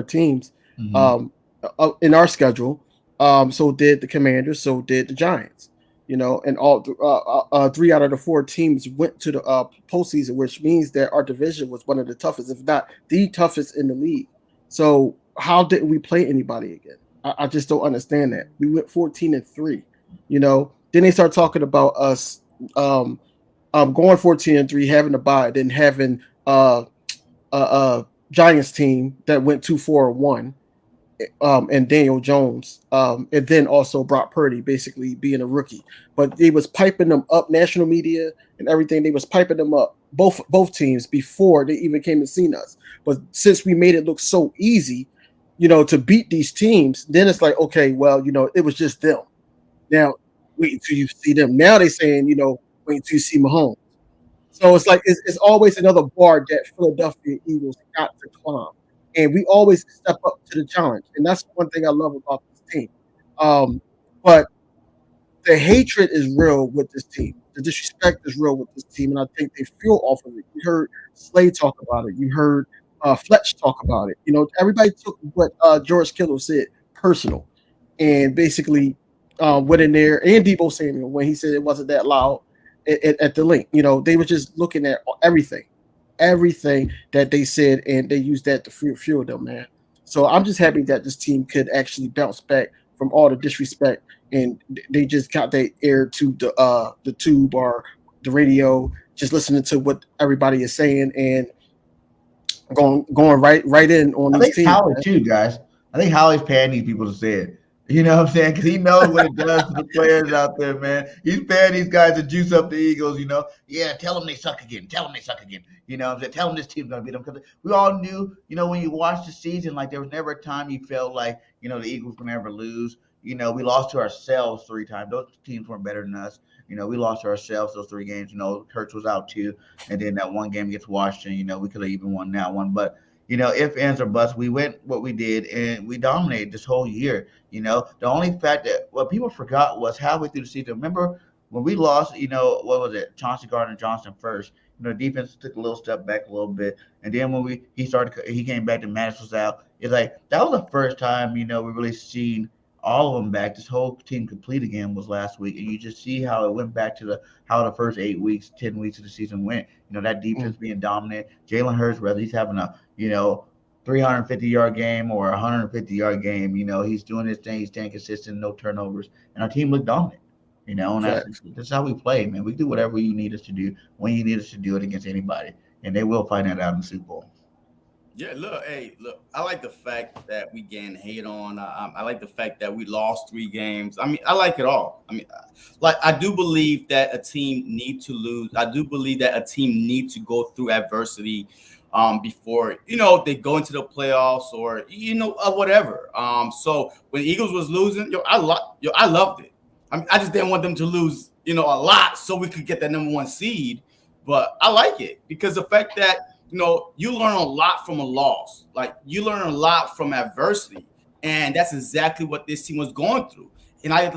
teams in our schedule. So did the Commanders, so did the Giants. You know, and all 3 out of the 4 teams went to the postseason, which means that our division was one of the toughest, if not the toughest in the league. So how didn't we play anybody again? I just don't understand that. We went 14-3, you know. Then they start talking about us going 14-3, having a bye, then having Giants team that went 2-4-1, and Daniel Jones, and then also Brock Purdy basically being a rookie. But they was piping them up, national media and everything. They was piping them up, both teams, before they even came and seen us. But since we made it look so easy, to beat these teams, then it's like, okay, well, it was just them. Now wait until you see them. Now they saying, wait until you see Mahomes. So it's like it's always another bar that Philadelphia Eagles got to climb, and we always step up to the challenge, and that's one thing I love about this team. But the hatred is real with this team. The disrespect is real with this team, and I think they feel off of it. You heard Slay talk about it. You heard Fletch talk about it. Everybody took what George Kittle said personal, and basically went in there, and Debo Samuel, when he said it wasn't that loud at the link. They were just looking at everything that they said, and they used that to fuel them, man. So I'm just happy that this team could actually bounce back from all the disrespect, and they just got their ear to the tube or the radio, just listening to what everybody is saying and going right in on this team. Howie too, guys. I think Howie's paying these people to say it. You know what I'm saying? Because he knows what it does to the players out there, man. He's paying these guys to juice up the Eagles, Yeah, tell them they suck again. Tell them they suck again. You know what I'm saying? Tell them this team's going to beat them. Because we all knew, when you watched the season, like there was never a time you felt like, the Eagles would never lose. We lost to ourselves 3 times. Those teams weren't better than us. We lost to ourselves those 3 games. Kurtz was out too. And then that one game against Washington, we could have even won that one. But if ands or buts, we went what we did, and we dominated this whole year. The only fact that what people forgot was halfway through the season. Remember when we lost, what was it? Chauncey Gardner-Johnson first. Defense took a little step back a little bit, and then when he came back and Mattis was out. It's like that was the first time we really seen all of them back. This whole team complete again was last week, and you just see how it went back to how the first 8 weeks, 10 weeks of the season went. That defense being dominant. Jalen Hurts, whether he's having a 350-yard game or a 150-yard game, he's doing his thing. He's staying consistent, no turnovers, and our team looked dominant. And that's how we play, man. We do whatever you need us to do when you need us to do it against anybody, and they will find that out in the Super Bowl. Yeah, look, I like the fact that we getting hate on. I like the fact that we lost 3 games. I mean, I like it all. I mean, I do believe that a team need to lose. I do believe that a team need to go through adversity before, they go into the playoffs or, whatever. So when the Eagles was losing, I loved it. I mean, I just didn't want them to lose, a lot so we could get that number 1 seed. But I like it because the fact that, you learn a lot from a loss. Like, you learn a lot from adversity. And that's exactly what this team was going through. And I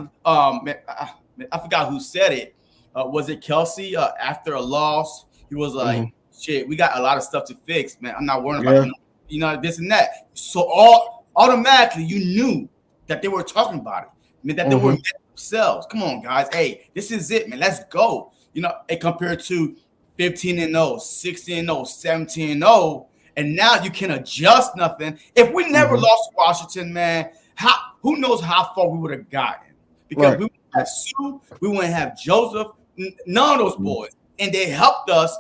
forgot who said it. Was it Kelsey? After a loss, he was like, shit, we got a lot of stuff to fix, man. I'm not worrying about, this and that. So automatically you knew that they were talking about it. I mean, that they were themselves. Come on, guys. Hey, this is it, man. Let's go. And compared to 15-0, 16-0, 17-0, and now you can adjust nothing. If we never lost to Washington, man, who knows how far we would have gotten? Because we wouldn't have Sue, we wouldn't have Joseph, none of those boys, and they helped us,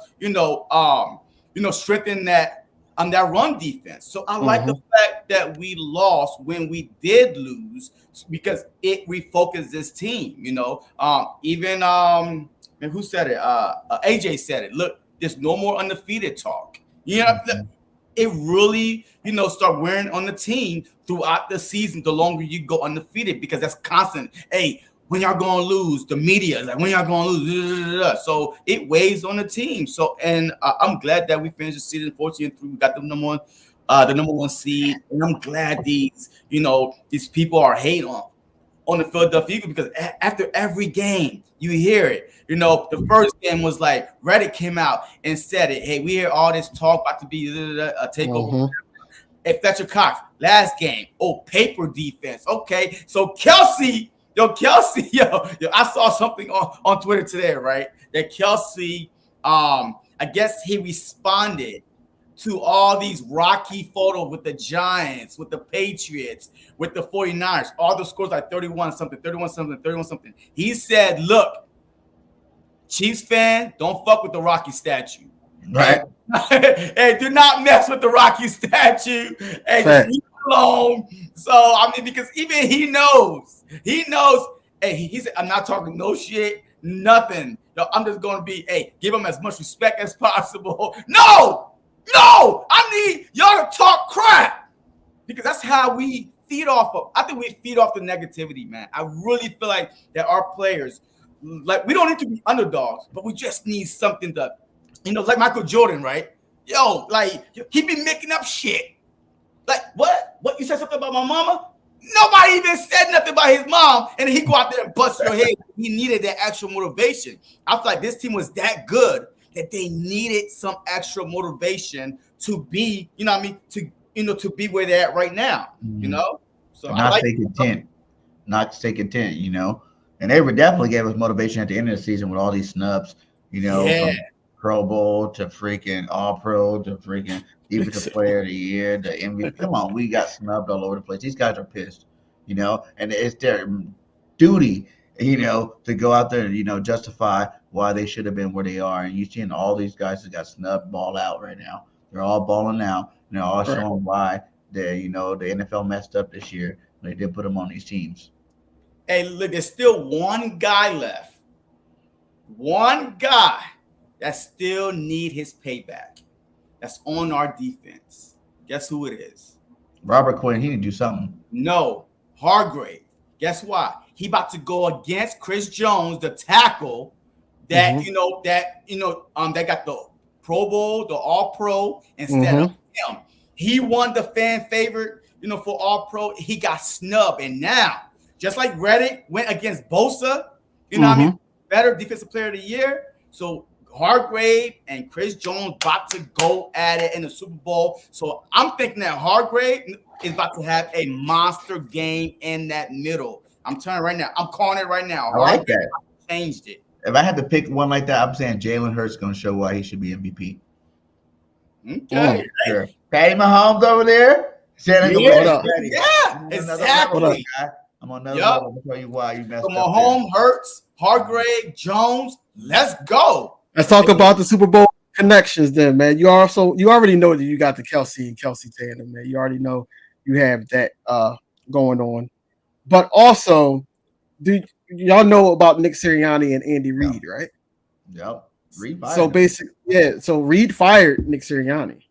strengthen that run defense. So I like the fact that we lost when we did lose because it refocused this team. Even and who said it? AJ said it. Look, there's no more undefeated talk. It really, start wearing on the team throughout the season. The longer you go undefeated, because that's constant. Hey, when y'all gonna lose? The media is like, when y'all gonna lose? So it weighs on the team. So, and I'm glad that we finished the season 14-3. We got the number 1 seed, and I'm glad these people are hate on the Philadelphia Eagles because after every game you hear it. The first game was like Reddit came out and said it. Hey, we hear all this talk about to be a takeover. Hey, Fletcher Cox, last game. Paper defense. Okay, so Kelsey, I saw something on Twitter today, right? That Kelsey, I guess he responded to all these rocky photos with the Giants, with the Patriots, with the 49ers, all the scores like 31-something. He said, look, Chiefs fan, don't fuck with the Rocky statue. Right. Hey, do not mess with the Rocky statue. Hey, just leave it alone. So, I mean, because even he knows. Hey, he said, I'm not talking no shit, nothing. Yo, I'm just going to be, hey, give him as much respect as possible. No, I need y'all to talk crap because that's how we feed off of. I think we feed off the negativity, man. I really feel like that our players, like, we don't need to be underdogs, but we just need something to, like Michael Jordan, right? Yo, like, he be making up shit. Like, what? What? You said something about my mama? Nobody even said nothing about his mom, and then he go out there and bust your head. He needed that extra motivation. I feel like this team was that good that they needed some extra motivation to be, to be where they're at right now, So not stay content, And they would definitely gave us motivation at the end of the season with all these snubs, from Pro Bowl to freaking All Pro to freaking Defensive Player of the Year, the MVP. Come on, we got snubbed all over the place. These guys are pissed, and it's their duty, to go out there and, justify why they should have been where they are. And you're seeing all these guys that got snubbed ball out right now. They're all balling out. And they're all showing why the NFL messed up this year. They did put them on these teams. Hey, look, there's still one guy left. One guy that still need his payback. That's on our defense. Guess who it is? Robert Quinn. He need to do something. No, Hargrave. Guess why? He about to go against Chris Jones, the tackle that that got the Pro Bowl, the All Pro instead of him. He won the fan favorite, for All Pro. He got snubbed, and now, just like Reddick went against Bosa, better defensive player of the year. So Hargrave and Chris Jones about to go at it in the Super Bowl. So I'm thinking that Hargrave is about to have a monster game in that middle. I'm telling you right now. I'm calling it right now. I like that. Changed it. If I had to pick one like that, I'm saying Jalen Hurts is going to show why he should be MVP. Okay. Sure. Patty Mahomes over there. Exactly. I'm on another level to tell you why you messed up. Mahomes, Hurts, Hargrave, Jones. Let's go. Let's talk about the Super Bowl connections then, man. You already know that you got the Kelsey tandem, man. You already know you have that going on. But also, do y'all know about Nick Sirianni and Andy Reid, right? Yep. Reid fired. So basically, so Reid fired Nick Sirianni,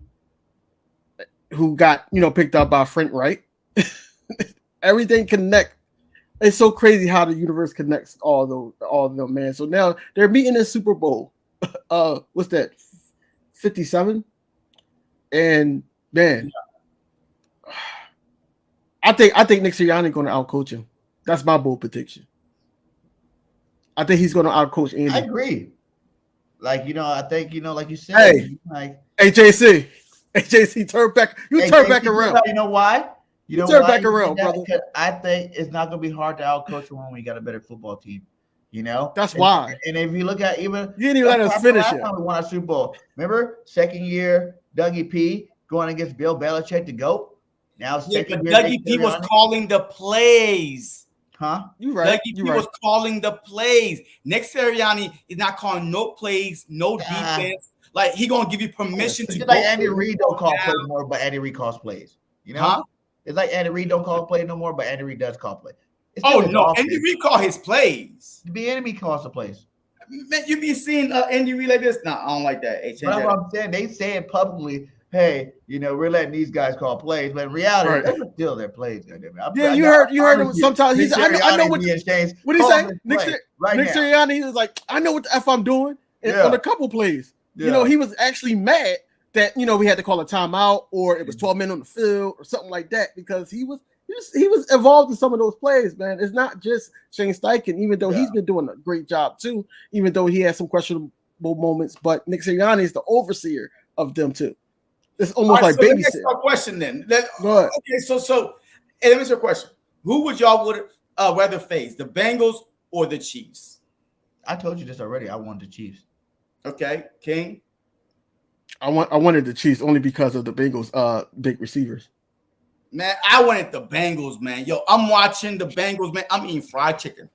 who got picked up by Frank Wright. Everything connect. It's so crazy how the universe connects all of them, man. So now they're meeting in Super Bowl. What's that? 57. And man, I think Nick Sirianni going to outcoach him. That's my bold prediction. I think he's going to outcoach Andy. I agree. Like I think like you said. Hey, JC, turn back. Turn back around. You know why? Turn back around, brother. Because I think it's not going to be hard to outcoach when we got a better football team. That's why. And if you look at you didn't even let us finish it. We won our Super Bowl. Remember, second year Dougie P going against Bill Belichick to GOAT. Now second year Dougie P was calling the plays. Huh? You right. Dougie P was calling the plays. Nick Sirianni is not calling no plays, no defense. Like he gonna give you permission to. It's like Andy Reid don't call plays more, but Andy Reid calls plays. It's like Andy Reid don't call plays no more, but Andy Reid does call plays. Andy Reid call his plays. The enemy calls the plays. Man, you be seeing Andy Reid like this? No, I don't like that. Hey, that's what I'm saying. They say it publicly. Hey, we're letting these guys call plays, but in reality, they're still their plays. Yeah, you heard him sometimes. He's I know what he say. Nick Sirianni is like, I know what the F I'm doing on a couple plays. Yeah. He was actually mad that we had to call a timeout or it was 12 men on the field or something like that because he was involved in some of those plays, man. It's not just Shane Steichen, even though he's been doing a great job too, even though he has some questionable moments. But Nick Sirianni is the overseer of them too. It's almost like babysitting. Let me ask a question then. Go ahead. Okay, so let me ask you a question. Who would y'all rather face, the Bengals or the Chiefs? I told you this already. I want the Chiefs. Okay, King. I wanted the Chiefs only because of the Bengals big receivers. Man, I wanted the Bengals, man. Yo, I'm watching the Bengals, man. I'm eating fried chicken.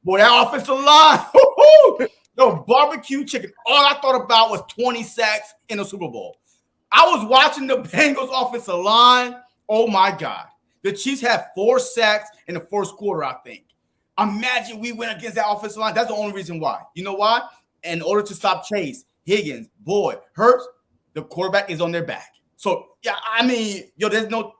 Boy, that offensive line. Yo, barbecue chicken. All I thought about was 20 sacks in the Super Bowl. I was watching the Bengals offensive line. Oh my God. The Chiefs had 4 sacks in the first quarter, I think. Imagine we went against that offensive line. That's the only reason why. You know why? In order to stop Chase, Higgins, Boyd, Hurts, the quarterback is on their back. So, yeah, I mean, there's no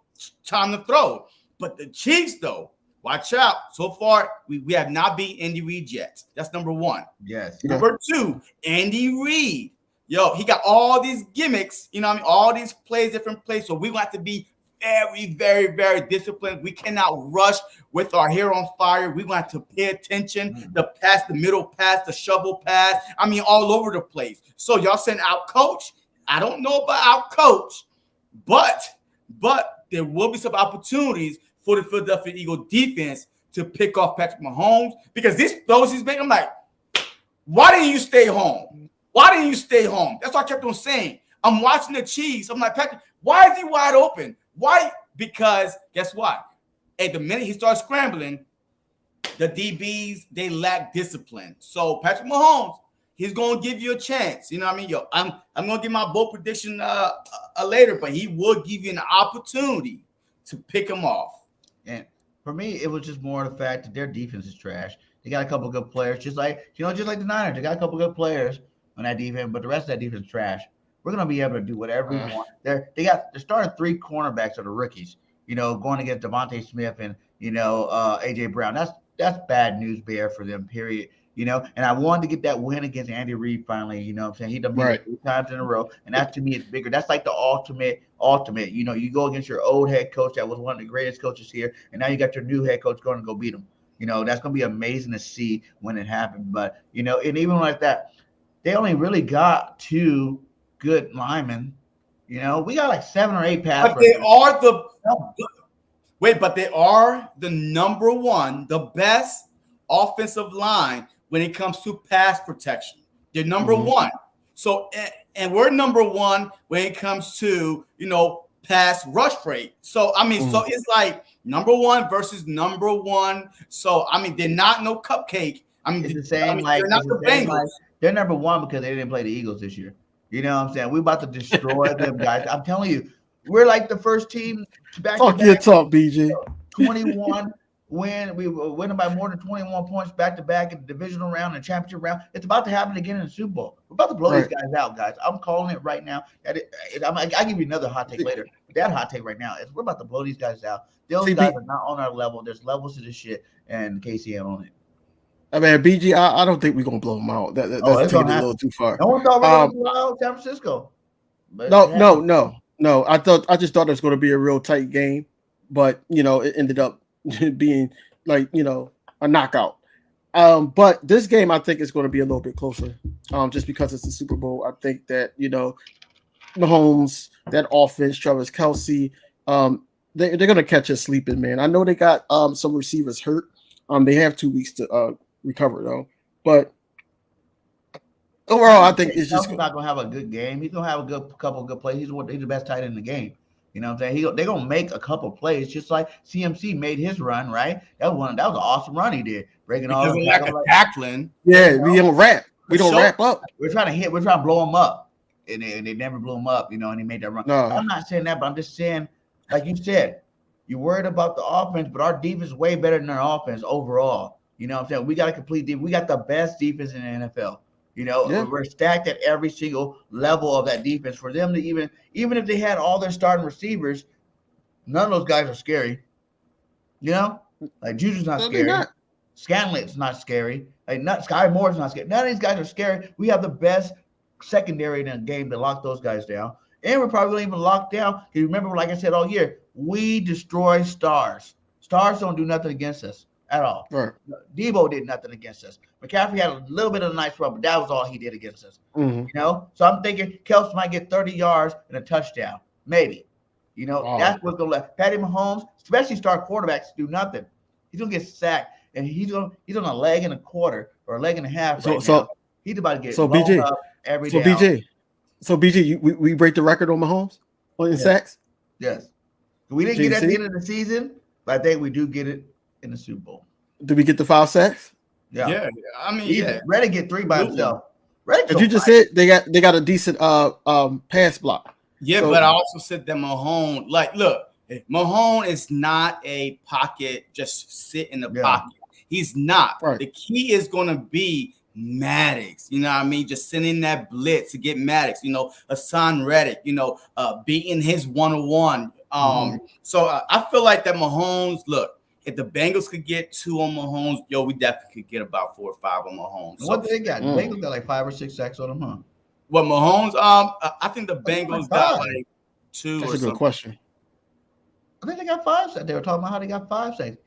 time to throw. But the Chiefs, though, watch out. So far, we have not beat Andy Reid yet. That's number 1. Yes. Number 2, Andy Reid. Yo, he got all these gimmicks, you know what I mean? All these plays, different plays. So we want to be very, very, very disciplined. We cannot rush with our hair on fire. We want to pay attention. The pass, the middle pass, the shovel pass. I mean, all over the place. So y'all send out coach. I don't know about our coach, but there will be some opportunities for the Philadelphia Eagles defense to pick off Patrick Mahomes because these throws he's making, I'm like, why didn't you stay home? Why didn't you stay home? That's what I kept on saying. I'm watching the Chiefs. I'm like, Patrick, why is he wide open? Why? Because guess what? At the minute he starts scrambling, the DBs, they lack discipline. So Patrick Mahomes, he's going to give you a chance. You know what I mean? Yo, I'm going to give my bold prediction later, but he will give you an opportunity to pick him off. And for me, it was just more the fact that their defense is trash. They got a couple of good players, just like the Niners. They got a couple of good players on that defense, but the rest of that defense is trash. We're gonna be able to do whatever we want. They're starting 3 cornerbacks that are rookies. Going against Devontae Smith and AJ Brown. That's bad news bear for them. Period. And I wanted to get that win against Andy Reid finally. You know what I'm saying? He done beat it 3 times in a row, and that to me is bigger. That's like the ultimate. You go against your old head coach that was one of the greatest coaches here, and now you got your new head coach going to go beat him. That's going to be amazing to see when it happens. But, and even like that, they only really got 2 good linemen. We got like 7 or 8 pass. But they are they are the number 1, the best offensive line when it comes to pass protection. They're number 1. So, and we're number 1 when it comes to, pass rush rate. So, I mean, so it's like number 1 versus number 1. So, I mean, they're not no cupcake. I mean, it's the same. they're not the Bengals. They're number 1 because they didn't play the Eagles this year. You know what I'm saying? We're about to destroy them, guys. I'm telling you, we're like the first team back. Talk your talk, BJ. 21 win. We were winning by more than 21 points back to back in the divisional round and championship round. It's about to happen again in the Super Bowl. We're about to blow these guys out, guys. I'm calling it right now. I'll give you another hot take later. But that hot take right now is we're about to blow these guys out. Those guys are not on our level. There's levels to this shit, and KC on it. I mean, BG, I don't think we're gonna blow them out. That's taking it a little too far. No one thought we were gonna blow out San Francisco. But no. I just thought it was going to be a real tight game, but it ended up being like a knockout. But this game I think is going to be a little bit closer. Just because it's the Super Bowl, I think that Mahomes, that offense, Travis Kelce, they're going to catch us sleeping, man. I know they got some receivers hurt. They have 2 weeks to recover though, but overall, I think it's just not gonna have a good game. He's gonna have a couple of good plays. He's the best tight end in the game. You know what I'm saying? They're gonna make a couple of plays, just like CMC made his run. Right? That was an awesome run he did, breaking all the tackling. Yeah, we don't wrap. We don't wrap up. We're trying to blow him up, and they never blew him up. And he made that run. No. I'm not saying that, but I'm just saying, like you said, you're worried about the offense, but our defense is way better than our offense overall. You know what I'm saying? We got a complete defense. We got the best defense in the NFL. We're stacked at every single level of that defense. For them to even if they had all their starting receivers, none of those guys are scary. Like Juju's not scary. Scanlan's not scary. Like Sky Moore's not scary. None of these guys are scary. We have the best secondary in the game to lock those guys down. And we're probably going to even lock down. You remember, like I said all year, we destroy stars. Stars don't do nothing against us at all. Right. Debo did nothing against us. McCaffrey had a little bit of a nice run, but that was all he did against us. Mm-hmm. So I'm thinking Kelce might get 30 yards and a touchdown, maybe. That's what's gonna let Patty Mahomes, especially star quarterbacks, do nothing. He's gonna get sacked, and he's on a leg and a quarter or a leg and a half now. He's about to get blown up every down. So BJ, we break the record on Mahomes in sacks. Yes, we didn't get it at the end of the season, but I think we do get it in the Super Bowl. Did we get the 5 sacks? Yeah. I mean, Reddick get 3 by himself. As you just said, they got a decent pass block. Yeah, So, but I also said that Mahomes, like, look, Mahomes is not a pocket, just sit in the pocket. He's not. Right. The key is going to be Maddox. You know what I mean? Just sending that blitz to get Maddox. You know, Hassan Reddick. You know, beating his 1-on-1. So I feel like that Mahomes. Look, if the Bengals could get 2 on Mahomes, we definitely could get about 4 or 5 on Mahomes. So, what do they got? The Bengals got like 5 or 6 sacks on them, huh? What Mahomes? I think the Bengals got like 2 that's or a good something. question. I think they got 5 sacks. They were talking about how they got 5 sacks.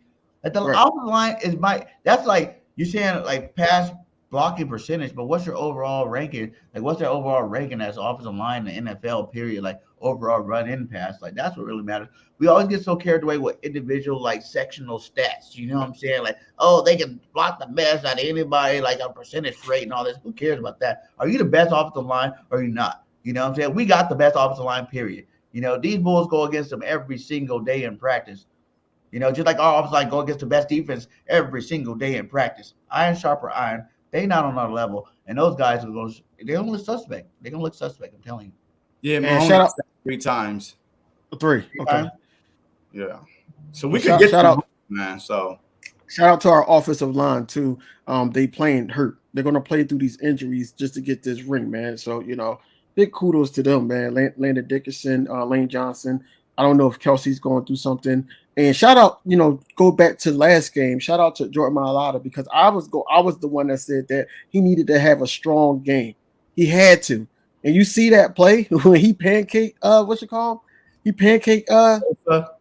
Like the offensive line is that's like you're saying like pass blocking percentage, but what's your overall ranking? Like what's their overall ranking as offensive line in the NFL period? Like overall run in pass. Like that's what really matters. We always get so carried away with individual like sectional stats. You know what I'm saying? Like, oh, they can block the best out of anybody, like a percentage rate and all this. Who cares about that? Are you the best offensive line or are you not? You know what I'm saying? We got the best offensive line, period. You know, these Bulls go against them every single day in practice. You know, just like our offensive line go against the best defense every single day in practice. Iron sharper iron. They not on our level. And those guys are going to – they're going to look suspect. They're going to look suspect, I'm telling you. Yeah, man. Shout out 3 times. 3. Okay. Yeah. So we could get shout out, man. So shout out to our offensive line too. They playing hurt. They're gonna play through these injuries just to get this ring, man. So big kudos to them, man. Landon Dickerson, Lane Johnson. I don't know if Kelsey's going through something. And shout out, go back to last game. Shout out to Jordan Mailata because I was the one that said that he needed to have a strong game. He had to. And you see that play when he pancake what you call him? He pancake Bosa.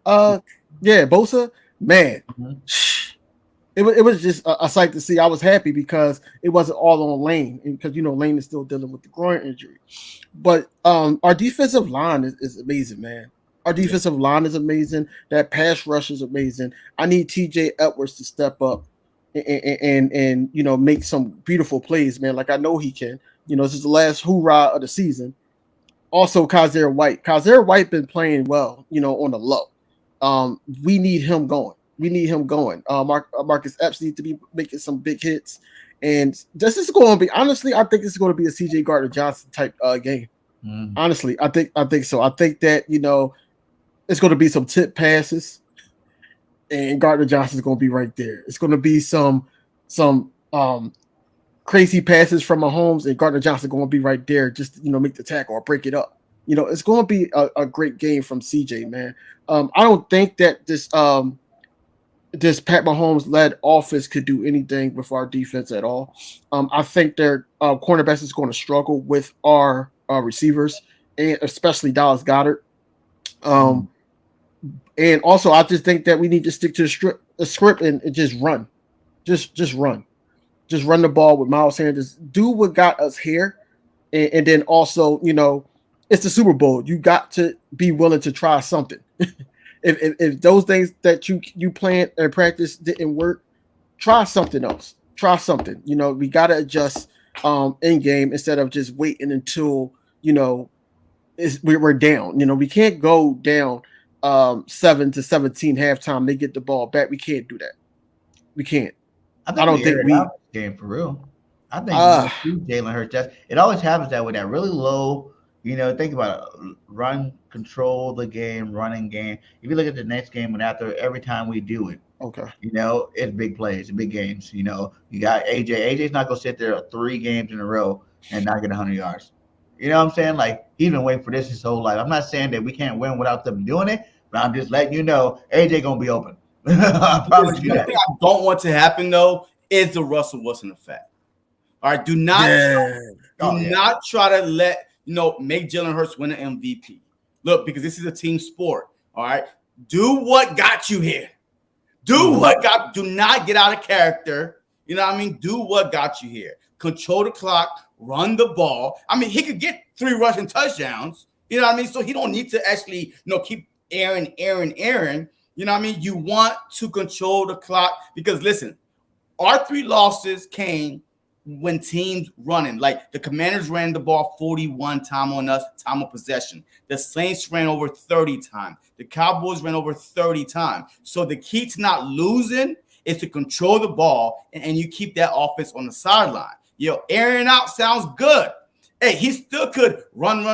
Man. It was just a sight to see. I was happy because it wasn't all on Lane, because Lane is still dealing with the groin injury. But our defensive line is amazing, man. Our defensive line is amazing. That pass rush is amazing. I need TJ Edwards to step up and make some beautiful plays, man. Like I know he can. This is the last hoorah of the season. Also, Kaiser White. Kaiser White been playing well, on the low. We need him going. Marcus Epps needs to be making some big hits. And this is going to be, honestly, I think this is going to be a CJ Gardner-Johnson type game. Honestly, I think so. I think that, it's going to be some tip passes, and Gardner-Johnson is going to be right there. It's going to be some crazy passes from Mahomes, and Gardner-Johnson going to be right there just to, make the tackle or break it up. It's going to be a great game from CJ, man. I don't think that this Pat Mahomes led offense could do anything with our defense at all. I think their cornerbacks is going to struggle with our receivers, and especially Dallas Goedert. And also, I just think that we need to stick to the script and just run, just run the ball with Miles Sanders. Do what got us here, and then also, it's the Super Bowl. You got to be willing to try something. If those things that you planned and practice didn't work, try something else. Try something. We got to adjust in game instead of just waiting until we're down. We can't go down 7-17 halftime. They get the ball back. We can't do that. We can't. I don't think we game for real. I think Jalen Hurts. It always happens that way. That really low. Think about it. Run, control the game, running game. If you look at the next game and after, every time we do it, okay, it's big plays, big games. You got AJ. AJ's not gonna sit there 3 games in a row and not get 100 yards. You know what I'm saying? Like he's been waiting for this his whole life. I'm not saying that we can't win without them doing it, but I'm just letting you know AJ gonna be open. I promise you that. Thing I don't want to happen though is the Russell Wilson effect. All right, do not try to let make Jalen Hurts win an MVP. Look, because this is a team sport. All right, do what got you here. Do not get out of character. You know what I mean? Do what got you here. Control the clock. Run the ball. I mean, he could get 3 rushing touchdowns. You know what I mean? So he don't need to actually keep airing. You know what I mean? You want to control the clock because listen, our 3 losses came when teams running. Like the Commanders ran the ball 41 times on us, time of possession. The Saints ran over 30 times. The Cowboys ran over 30 times. So the key to not losing is to control the ball and you keep that offense on the sideline. Airing out sounds good. Hey, he still could run,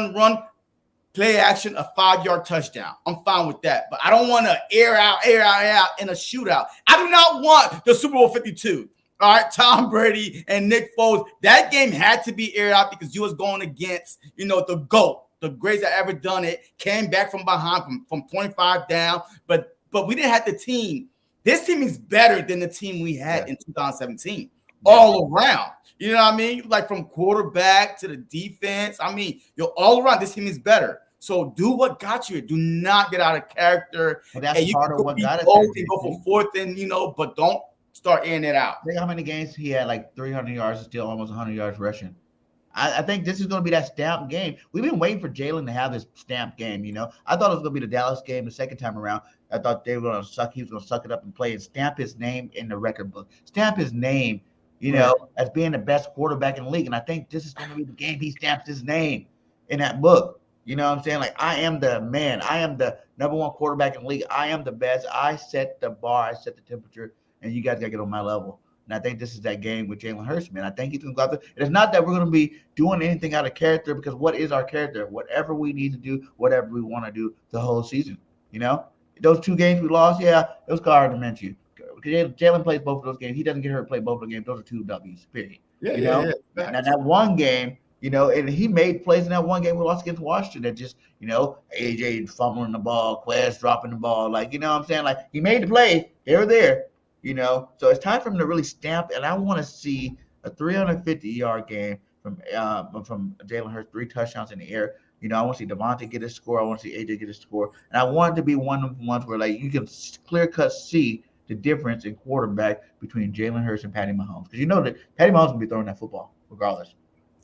play action, a 5-yard touchdown. I'm fine with that. But I don't want to air out in a shootout. I do not want the Super Bowl 52. All right, Tom Brady and Nick Foles. That game had to be aired out because you was going against, the GOAT, the greatest that ever done it. Came back from behind from 25 down. But we didn't have the team. This team is better than the team we had in 2017 all around. You know what I mean? Like from quarterback to the defense. I mean, all around, this team is better. So do what got you here. Do not get out of character. Well, that's part of what got us. Go for fourth and, but don't start airing it out. Think how many games he had like 300 yards and still almost 100 yards rushing. I think this is going to be that stamp game. We've been waiting for Jalen to have this stamp game, I thought it was going to be the Dallas game the second time around. I thought they were going to suck. He was going to suck it up and play and stamp his name in the record book. Stamp his name, as being the best quarterback in the league. And I think this is going to be the game he stamps his name in that book. You know what I'm saying? Like, I am the man. I am the number one quarterback in the league. I am the best. I set the bar. I set the temperature. And you guys got to get on my level. And I think this is that game with Jalen Hurts, man. I think he's going to go out there. It's not that we're going to be doing anything out of character, because what is our character? Whatever we need to do, whatever we want to do the whole season, Those 2 games we lost, it was hard to mention. Jalen plays both of those games. He doesn't get hurt play both of the games. Those are 2 W's, period. And that one game, and he made plays in that one game we lost against Washington that just, AJ fumbling the ball, Quez dropping the ball. Like, you know what I'm saying? Like, he made the play here or there. So it's time for him to really stamp, and I want to see a 350-yard game from Jalen Hurts, 3 touchdowns in the air. I want to see Devontae get his score. I want to see AJ get his score, and I want it to be one of the ones where like you can clear-cut see the difference in quarterback between Jalen Hurts and Patty Mahomes, because that Patty Mahomes will be throwing that football regardless.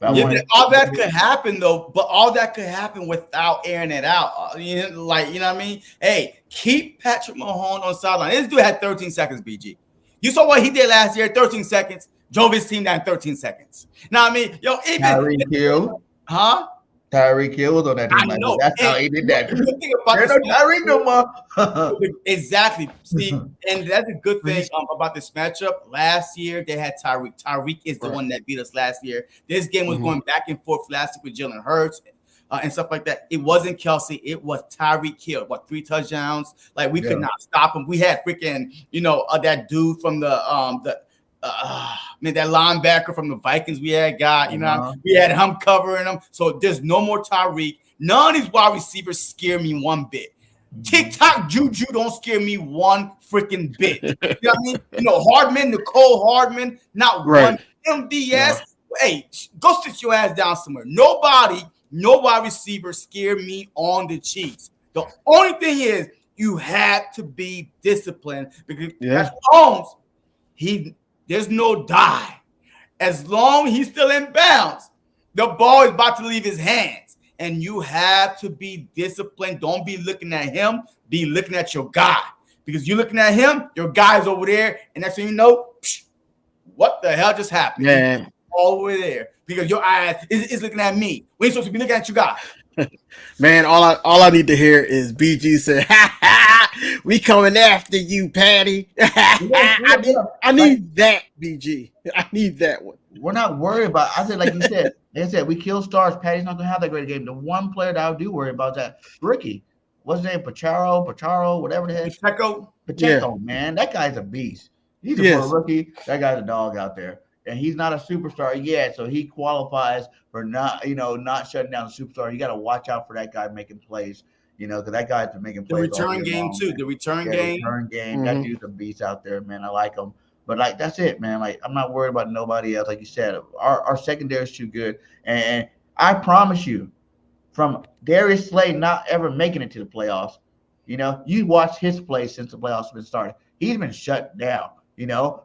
All that could happen though, but all that could happen without airing it out. You know what I mean? Hey, keep Patrick Mahomes on the sideline. This dude had 13 seconds, BG. You saw what he did last year, 13 seconds. Drove his team down 13 seconds. Now, I mean, even Tyreek Hill. Huh? Tyreek Hill was on that team. I know. That's how he did that. There's no Tyreek no more. Exactly. See, and that's a good thing about this matchup. Last year, they had Tyreek. Tyreek is the one that beat us last year. This game was going back and forth last week with Jalen Hurts and stuff like that. It wasn't Kelsey. It was Tyreek Hill. 3 touchdowns? Like, we could not stop him. We had freaking, that dude from that linebacker from the Vikings we had got, we had him covering him. So there's no more Tyreek. None of these wide receivers scare me one bit. TikTok Juju don't scare me one freaking bit. You know what I mean? Hardman, Nicole Hardman, not one. MDS. Yeah. Hey, go sit your ass down somewhere. No wide receiver scare me on the Chiefs. The only thing is you have to be disciplined, because Mahomes, there's no die. As long as he's still in bounds, the ball is about to leave his hands. And you have to be disciplined. Don't be looking at him. Be looking at your guy. Because you're looking at him, your guy's over there. And next thing you know, what the hell just happened? Man. All the way there. Because your eyes is looking at me. We ain't supposed to be looking at your guy. Man, all I need to hear is BG say, "Ha ha, we coming after you, Patty." I need that, BG. I need that one. We're not worried about. I said, like you said, we kill stars. Patty's not gonna have that great game. The one player that I do worry about is that rookie. What's his name? Pacharo, whatever the heck. Pacheco, man, that guy's a beast. He's a rookie. That guy's a dog out there. And he's not a superstar yet, so he qualifies for not shutting down the superstar. You got to watch out for that guy making plays, because that guy's been making plays. The return game too. The return game. Mm-hmm. That dude's a beast out there, man. I like him. But like that's it, man. Like I'm not worried about nobody else. Like you said, our secondary is too good. And I promise you, from Darius Slay not ever making it to the playoffs, you watch his play since the playoffs have been started. He's been shut down.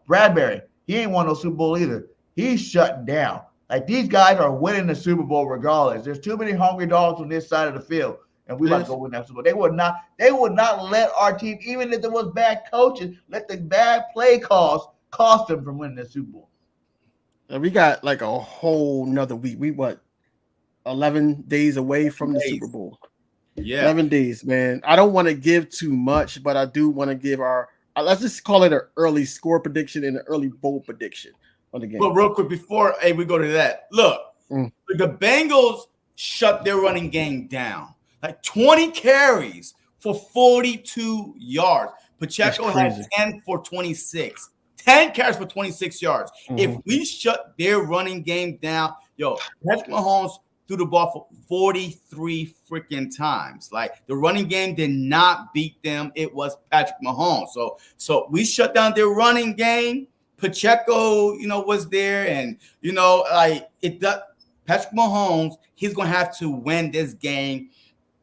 Bradbury. He ain't won no Super Bowl either. He's shut down. Like, these guys are winning the Super Bowl regardless. There's too many hungry dogs on this side of the field, and we about to go win that Super Bowl. They would not let our team, even if there was bad coaches, let the bad play calls cost them from winning the Super Bowl. And we got like a whole nother week. We 11 days away from the Super Bowl. Yeah, 11 days, man. I don't want to give too much, but I do want to give our let's just call it an early score prediction and an early bowl prediction on the game. But real quick before we go to that, look, the Bengals shut their running game down. Like 20 carries for 42 yards. Pacheco had 10 for 26. 10 carries for 26 yards. If we shut their running game down, Patrick Mahomes threw the ball for 43 freaking times. Like, the running game did not beat them. It was Patrick Mahomes. So we shut down their running game. Pacheco, was there, and Patrick Mahomes, he's gonna have to win this game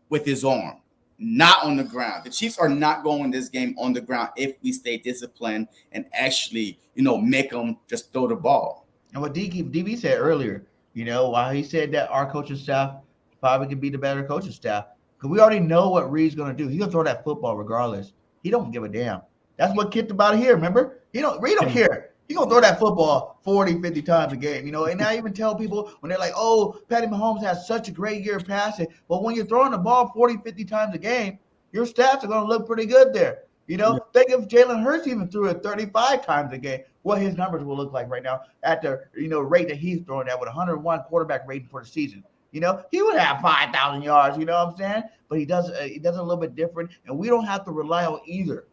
with his arm, not on the ground. The Chiefs are not going this game on the ground if we stay disciplined and actually, make them just throw the ball. And what DB said earlier, while he said that our coaching staff probably could be the better coaching staff, because we already know what Reed's going to do. He's going to throw that football regardless. He don't give a damn. That's what kicked about here, remember? Reed don't care. He's going to throw that football 40, 50 times a game, and I even tell people when they're like, oh, Patty Mahomes has such a great year passing. Well, when you're throwing the ball 40, 50 times a game, your stats are going to look pretty good there. Think if Jalen Hurts even threw it 35 times a game, what his numbers will look like right now at the, rate that he's throwing at with 101 quarterback rating for the season. He would have 5,000 yards, you know what I'm saying? But he does a little bit different, and we don't have to rely on either.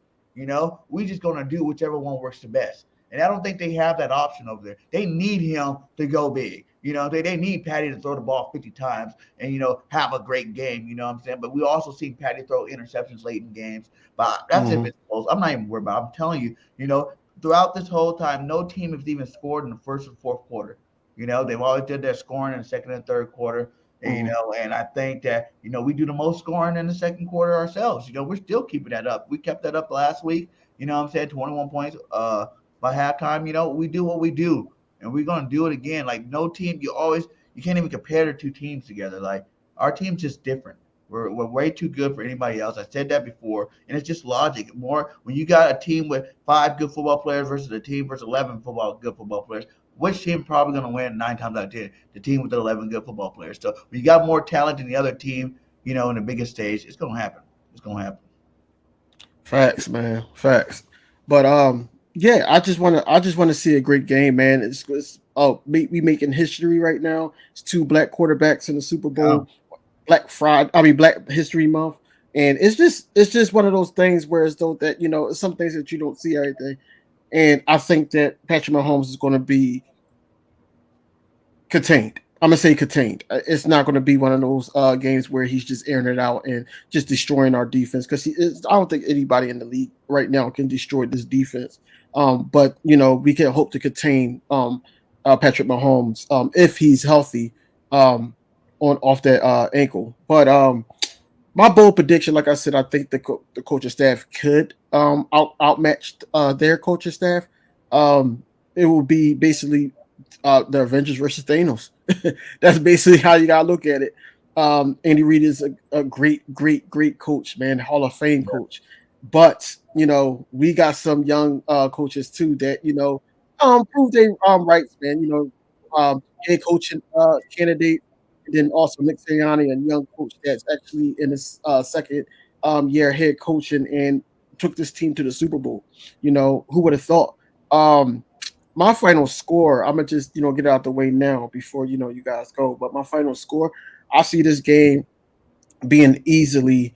We just going to do whichever one works the best. And I don't think they have that option over there. They need him to go big. They need Patty to throw the ball 50 times and, have a great game. You know what I'm saying? But we also seen Patty throw interceptions late in games. But that's if it's close. I'm not even worried about it. I'm telling you, throughout this whole time, no team has even scored in the first or fourth quarter. They've always did their scoring in the second and third quarter. And I think that, we do the most scoring in the second quarter ourselves. We're still keeping that up. We kept that up last week. 21 points by halftime. We do what we do. And we're going to do it again. Like, no team, you can't even compare the two teams together. Like, our team's just different. We're way too good for anybody else. I said that before, and it's just logic. More when you got a team with 5 good football players versus a team versus 11 good football players, which team probably going to win 9 times out of 10? The team with the 11 good football players. So when you got more talent than the other team, in the biggest stage, it's going to happen. It's going to happen. Facts, man. Facts. But yeah, I just want to see a great game, man. We making history right now. It's 2 black quarterbacks in the Super Bowl. Black History Month, and it's just one of those things where it's though that some things that you don't see every day, and I think that Patrick Mahomes is going to be contained. I'm gonna say contained. It's not going to be one of those games where he's just airing it out and just destroying our defense, because I don't think anybody in the league right now can destroy this defense. But we can hope to contain Patrick Mahomes if he's healthy. Off that ankle. But my bold prediction, like I said, I think the coaching staff could outmatch their coaching staff. It will be basically the Avengers versus Thanos. That's basically how you gotta look at it. Andy Reid is a great coach, man, Hall of Fame coach. But we got some young coaches too that prove their rights, man. Head coaching candidate. And then also Nick Sirianni, a young coach that's actually in his second year head coaching and took this team to the Super Bowl. Who would have thought? My final score, I'm going to just, get it out the way now before, you guys go. But my final score, I see this game being easily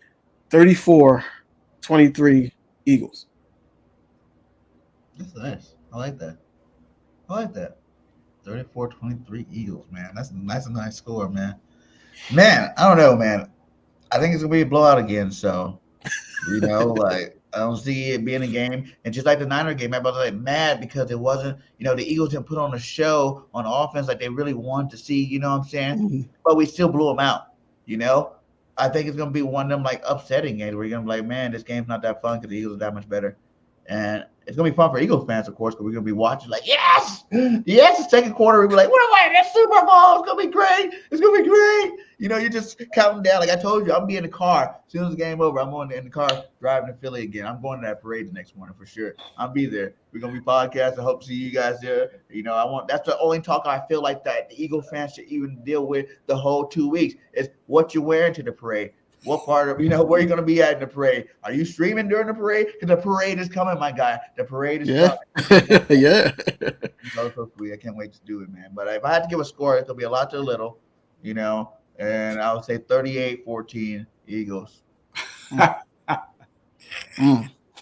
34-23 Eagles. That's nice. I like that. 34-23 Eagles, man. That's a nice score, man. Man, I don't know, man. I think it's gonna be a blowout again. So, like, I don't see it being a game. And just like the Niner game, I was mad because it wasn't, the Eagles didn't put on a show on offense like they really wanted to see. You know what I'm saying? But we still blew them out. I think it's gonna be one of them like upsetting games where you're gonna be like, man, this game's not that fun because the Eagles are that much better. And it's going to be fun for Eagles fans, of course, because we're going to be watching like, yes, the second quarter. We'll be like, we're winning the Super Bowl. It's going to be great. It's going to be great. You're just counting down. Like I told you, I'm going to be in the car. As soon as the game over, I'm going in the car driving to Philly again. I'm going to that parade the next morning for sure. I'll be there. We're going to be podcasting. I hope to see you guys there. That's the only talk I feel like that the Eagle fans should even deal with the whole 2 weeks is what you're wearing to the parade. What part of, where are you going to be at in the parade? Are you streaming during the parade? Because the parade is coming, my guy. The parade is coming. Yeah. So sweet. I can't wait to do it, man. But if I had to give a score, it'll be a lot to little, and I would say 38-14 Eagles.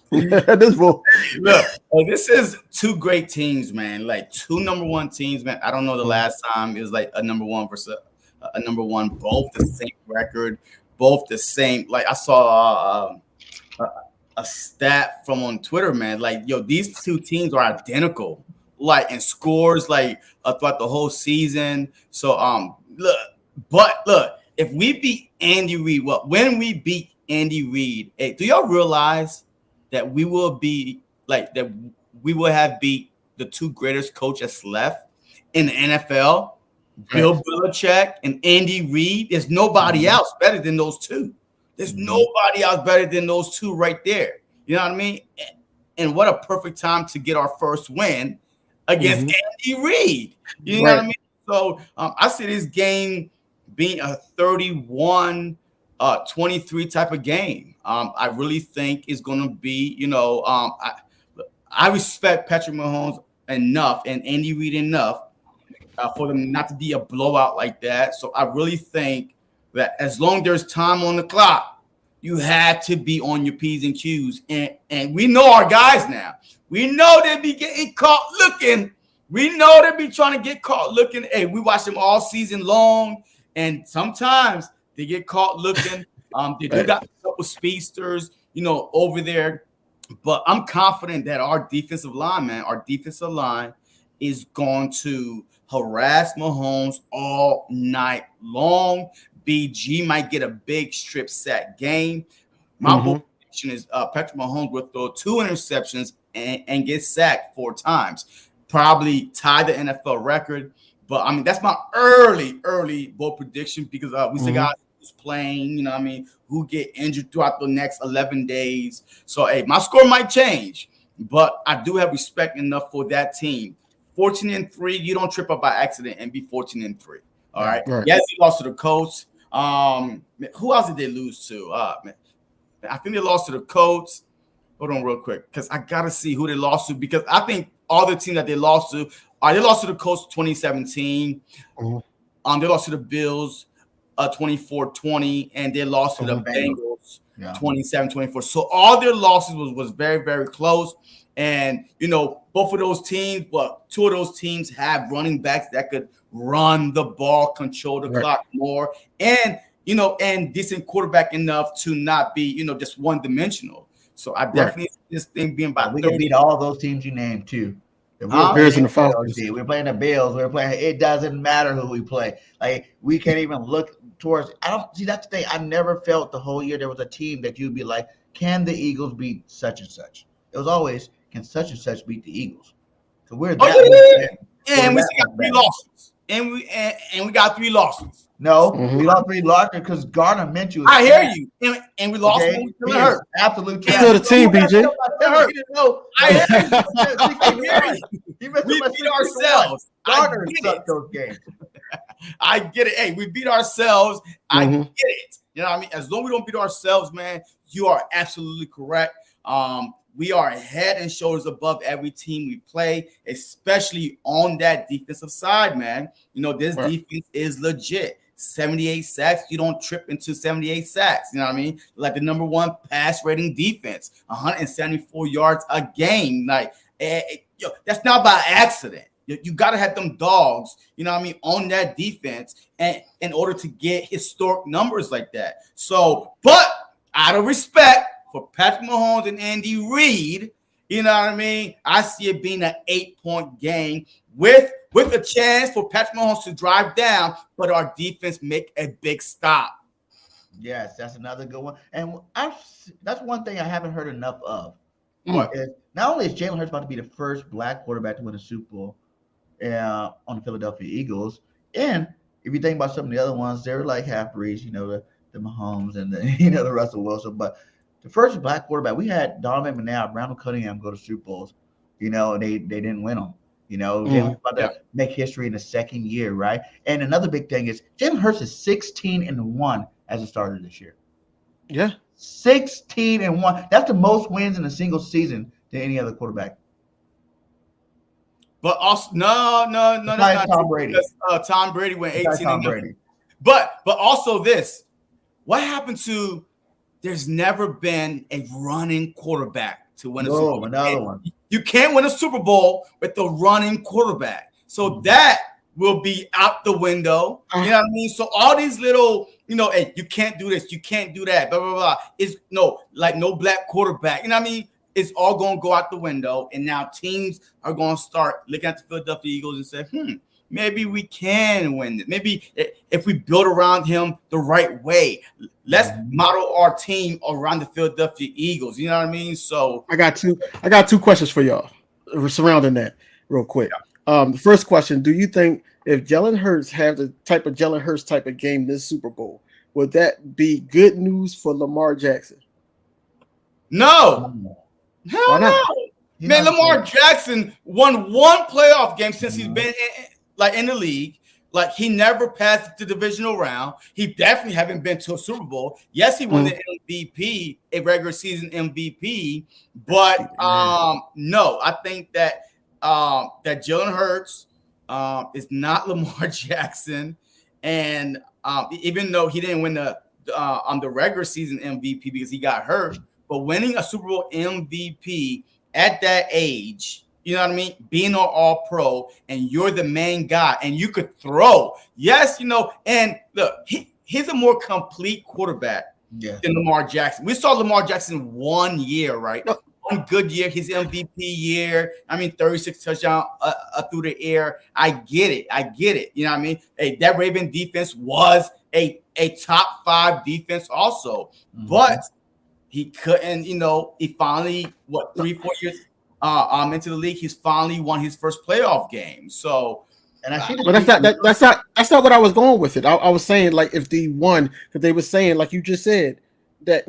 This will look. This is two great teams, man. Like two number one teams, man. I don't know the last time it was like a number one versus a number one. Both the same record, both the same. Like I saw a stat from on Twitter, man. Like these two teams are identical, like in scores, like throughout the whole season. So look, if we beat Andy Reid, when we beat Andy Reid, hey, do y'all realize that we will be like that? We will have beat the two greatest coaches left in the NFL, Bill Belichick and Andy Reid. There's nobody else better than those two. There's nobody else better than those two right there. You know what I mean? And what a perfect time to get our first win against Andy Reid. You know what I mean? So I see this game being a 31-23 type of game. I really think it's going to be, I respect Patrick Mahomes enough and Andy Reid enough for them not to be a blowout like that. So I really think that as long as there's time on the clock, you had to be on your P's and Q's. And we know our guys now. We know they be getting caught looking. We know they be trying to get caught looking. Hey, we watch them all season long, and sometimes they get caught looking. They do got a couple speedsters, over there. But I'm confident that our defensive line is going to harass Mahomes all night long. BG might get a big strip sack game. My prediction is Patrick Mahomes will throw 2 interceptions and get sacked 4 times. Probably tie the NFL record. But, I mean, that's my early bold prediction because we still got who's playing, who get injured throughout the next 11 days. So, hey, my score might change. But I do have respect enough for that team. 14-3, you don't trip up by accident and be 14-3. All right. Yes, he lost to the Colts. Who else did they lose to? Man, I think they lost to the Colts. Hold on real quick, because I gotta see who they lost to, because I think all the teams that they lost to they lost to the Colts 2017. They lost to the Bills 24-20, and they lost to the Bengals 27-24. So all their losses was very, very close. And both of those teams, 2 of those teams have running backs that could run the ball, control the clock more, and and decent quarterback enough to not be just one dimensional. So I definitely see this thing being about. We can beat all those teams you named too. If we're playing the Bills. We're playing. It doesn't matter who we play. Like we can't even look towards. I don't see that's the thing. I never felt the whole year there was a team that you'd be like, can the Eagles beat such and such? It was always, can such and such beat the Eagles? So we're that. And we got 3 losses. And we got 3 losses. No, we lost 3 losses because Garner Minshew. I hear you. And we lost when we hurt. Absolute trash. Still the team, BJ. We beat ourselves. Garner sucked those games. I get it. Hey, we beat ourselves. I get it. You know what I mean? As long as we don't beat ourselves, man, you are absolutely correct. We are head and shoulders above every team we play, especially on that defensive side, man. This defense is legit. 78 sacks. You don't trip into 78 sacks. You know what I mean? Like the number 1 pass rating defense, 174 yards a game. Like, that's not by accident. You got to have them dogs, on that defense and in order to get historic numbers like that. So, but out of respect for Patrick Mahomes and Andy Reid, you know what I mean? I see it being an 8-point game with a chance for Patrick Mahomes to drive down, but our defense make a big stop. Yes, that's another good one. And that's one thing I haven't heard enough of. Is not only is Jalen Hurts about to be the first Black quarterback to win a Super Bowl on the Philadelphia Eagles, and if you think about some of the other ones, they're like half breeds, the Mahomes and the Russell Wilson, but the first Black quarterback, we had Donovan McNabb, Randall Cunningham go to Super Bowls, and they didn't win them. Jalen's about to make history in the second year, right? And another big thing is Jalen Hurts is 16-1 as a starter this year. Yeah. 16-1. That's the most wins in a single season than any other quarterback. But also, no, that's not Tom true. Brady. Because, Tom Brady went 18 Tom and Brady. But also this. What happened to? There's never been a running quarterback to win a Super Bowl. Another one. You can't win a Super Bowl with the running quarterback. So that will be out the window. You know what I mean? So all these little, hey, you can't do this, you can't do that, blah, blah, blah. It's no black quarterback. You know what I mean? It's all going to go out the window. And now teams are going to start looking at the Philadelphia Eagles and say, maybe we can win it. Maybe if we build around him the right way, let's model our team around the Philadelphia Eagles. You know what I mean? So I got two questions for y'all surrounding that real quick. The first question: do you think if Jalen Hurts have the type of Jalen Hurts type of game this Super Bowl, would that be good news for Lamar Jackson? No. Hell no. Man, Lamar Jackson won one playoff game since he's been in the league. Like, he never passed the divisional round. He definitely haven't been to a Super Bowl. Yes, he won the MVP, a regular season MVP, but no, I think that that Jalen Hurts is not Lamar Jackson, and even though he didn't win the regular season MVP because he got hurt, but winning a Super Bowl MVP at that age, you know what I mean? Being an all-pro, and you're the main guy, and you could throw. Yes, and look, he's a more complete quarterback than Lamar Jackson. We saw Lamar Jackson 1 year, right? One good year, his MVP year. 36 touchdowns through the air. I get it. You know what I mean? Hey, that Raven defense was a top 5 defense also, but he couldn't. He finally 3-4 years into the league, he's finally won his first playoff game. So, and I think, but that's not what I was going with it. I was saying, like, if they won, because they were saying, like you just said, that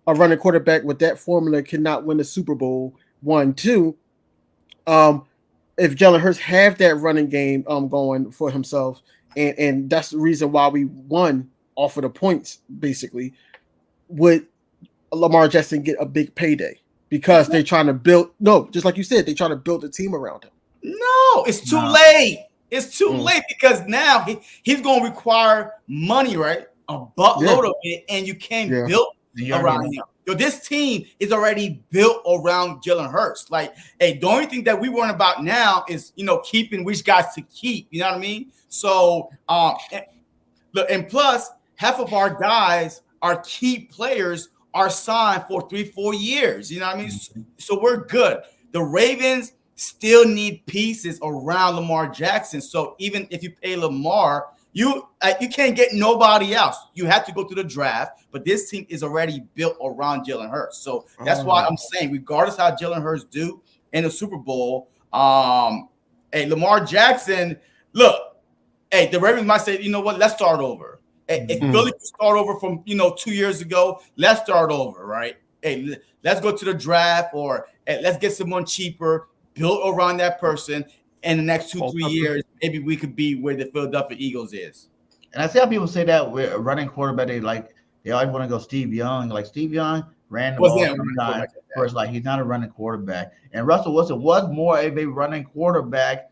a running quarterback with that formula cannot win the Super Bowl. 1, 2. If Jalen Hurts have that running game going for himself, and that's the reason why we won off of the points, basically, would Lamar Jackson get a big payday? Because they're trying to build, just like you said, they're trying to build a team around him. No, it's too late. It's too late, because now he's going to require money, right? A buttload of it, and you can't build around him. This team is already built around Jalen Hurts. Like, hey, the only thing that we worry about now is, keeping which guys to keep. You know what I mean? So, look, and plus, half of our guys are key players are signed for 3-4 years. You know what I mean? So we're good. The Ravens still need pieces around Lamar Jackson. So even if you pay Lamar, you can't get nobody else. You have to go to the draft. But this team is already built around Jalen Hurts. So that's why I'm saying, regardless how Jalen Hurts do in the Super Bowl, hey, Lamar Jackson, look, hey, the Ravens might say, you know what, let's start over. If Philly could start over from 2 years ago, let's start over, right? Hey, let's go to the draft, or hey, let's get someone cheaper, built around that person. In the next 2-3 years, maybe we could be where the Philadelphia Eagles is. And I see how people say that with a running quarterback, they always want to go Steve Young. Like, Steve Young ran the ball sometimes, where it's like he's not a running quarterback. And Russell Wilson was more of a running quarterback.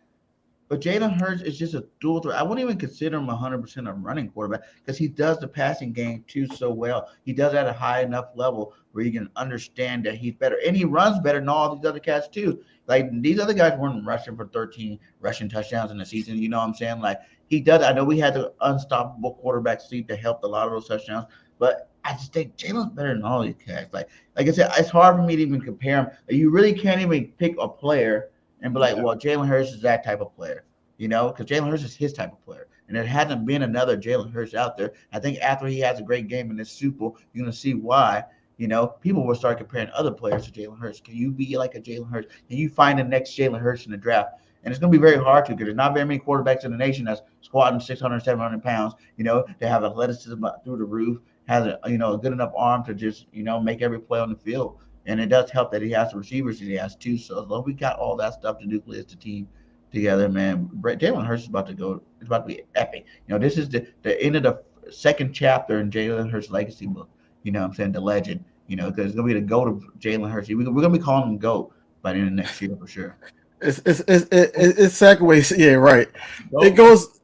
But Jalen Hurts is just a dual threat. I wouldn't even consider him 100% a running quarterback, because he does the passing game too so well. He does at a high enough level where you can understand that he's better. And he runs better than all these other cats too. Like, these other guys weren't rushing for 13 rushing touchdowns in the season. You know what I'm saying? Like, he does. I know we had the unstoppable quarterback seat that helped a lot of those touchdowns. But I just think Jalen's better than all these cats. Like I said, it's hard for me to even compare him. You really can't even pick a player and be like, well, Jalen Hurts is that type of player, because Jalen Hurts is his type of player. And there hasn't been another Jalen Hurts out there. I think after he has a great game in this Super Bowl, you're going to see why, people will start comparing other players to Jalen Hurts. Can you be like a Jalen Hurts? Can you find the next Jalen Hurts in the draft? And it's going to be very hard to, because there's not very many quarterbacks in the nation that's squatting 600, 700 pounds, they have athleticism through the roof, has a good enough arm to just, make every play on the field. And it does help that he has the receivers that he has too. So as long as we got all that stuff to nucleus the team together, man, Jalen Hurts is about to go. It's about to be epic. This is the end of the second chapter in Jalen Hurts' legacy book. You know what I'm saying? The legend. You know, because it's gonna be the GOAT of Jalen Hurts. We're gonna be calling him GOAT by the end of next year for sure. It segues. Yeah, right. It goes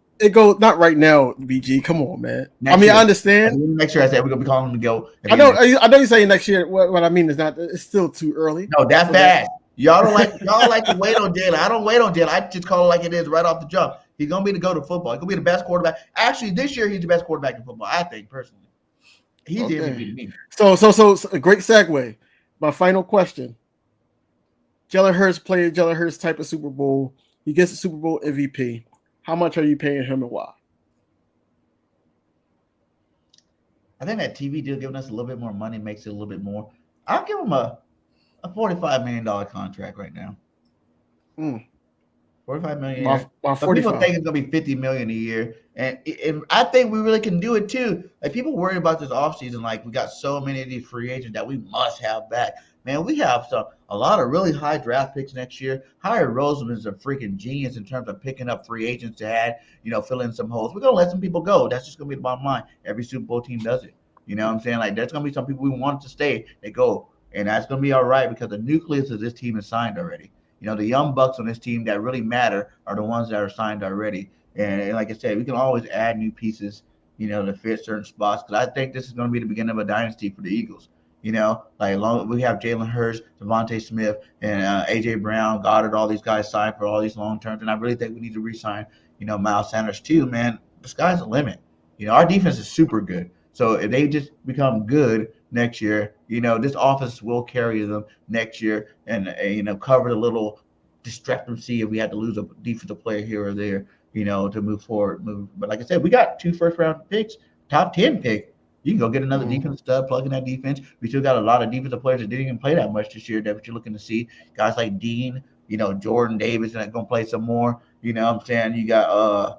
not right now, BG. Come on, man. Next year. I understand. Next year, I said we're gonna be calling him the GOAT. I know you're saying next year. What I mean is not. It's still too early. No, that fast. Y'all like to wait on Jalen. I don't wait on Jalen. I just call it like it is right off the jump. He's gonna be the GOAT of football. He's gonna be the best quarterback. Actually, this year he's the best quarterback in football. I think personally, he's the MVP to me. So a great segue. My final question: Jalen Hurts played Jalen Hurts type of Super Bowl. He gets the Super Bowl MVP. How much are you paying him and why? I think that TV deal giving us a little bit more money makes it a little bit more. I'll give him a $45 million contract right now. $45 million a year. Some people think it's gonna be $50 million a year, and I think we really can do it too. Like people worry about this offseason, like we got so many of these free agents that we must have back. Man, we have a lot of really high draft picks next year. Howard Roseman is a freaking genius in terms of picking up free agents to add, fill in some holes. We're gonna let some people go. That's just gonna be the bottom line. Every Super Bowl team does it. You know what I'm saying? Like there's gonna be some people we want to stay, they go. And that's going to be all right because the nucleus of this team is signed already. The young bucks on this team that really matter are the ones that are signed already. And like I said, we can always add new pieces, to fit certain spots. Because I think this is going to be the beginning of a dynasty for the Eagles. We have Jalen Hurts, Devontae Smith, and A.J. Brown, Goddard, all these guys signed for all these long terms. And I really think we need to re-sign, Miles Sanders too, man. The sky's the limit. Our defense is super good. So if they just become good next year, this offense will carry them next year and, cover the little discrepancy if we had to lose a defensive player here or there, to move forward. But like I said, we got 2 first-round picks, top 10 pick. You can go get another defensive stud, plug in that defense. We still got a lot of defensive players that didn't even play that much this year that you're looking to see. Guys like Dean, Jordan Davis, and going to play some more. You know what I'm saying? You got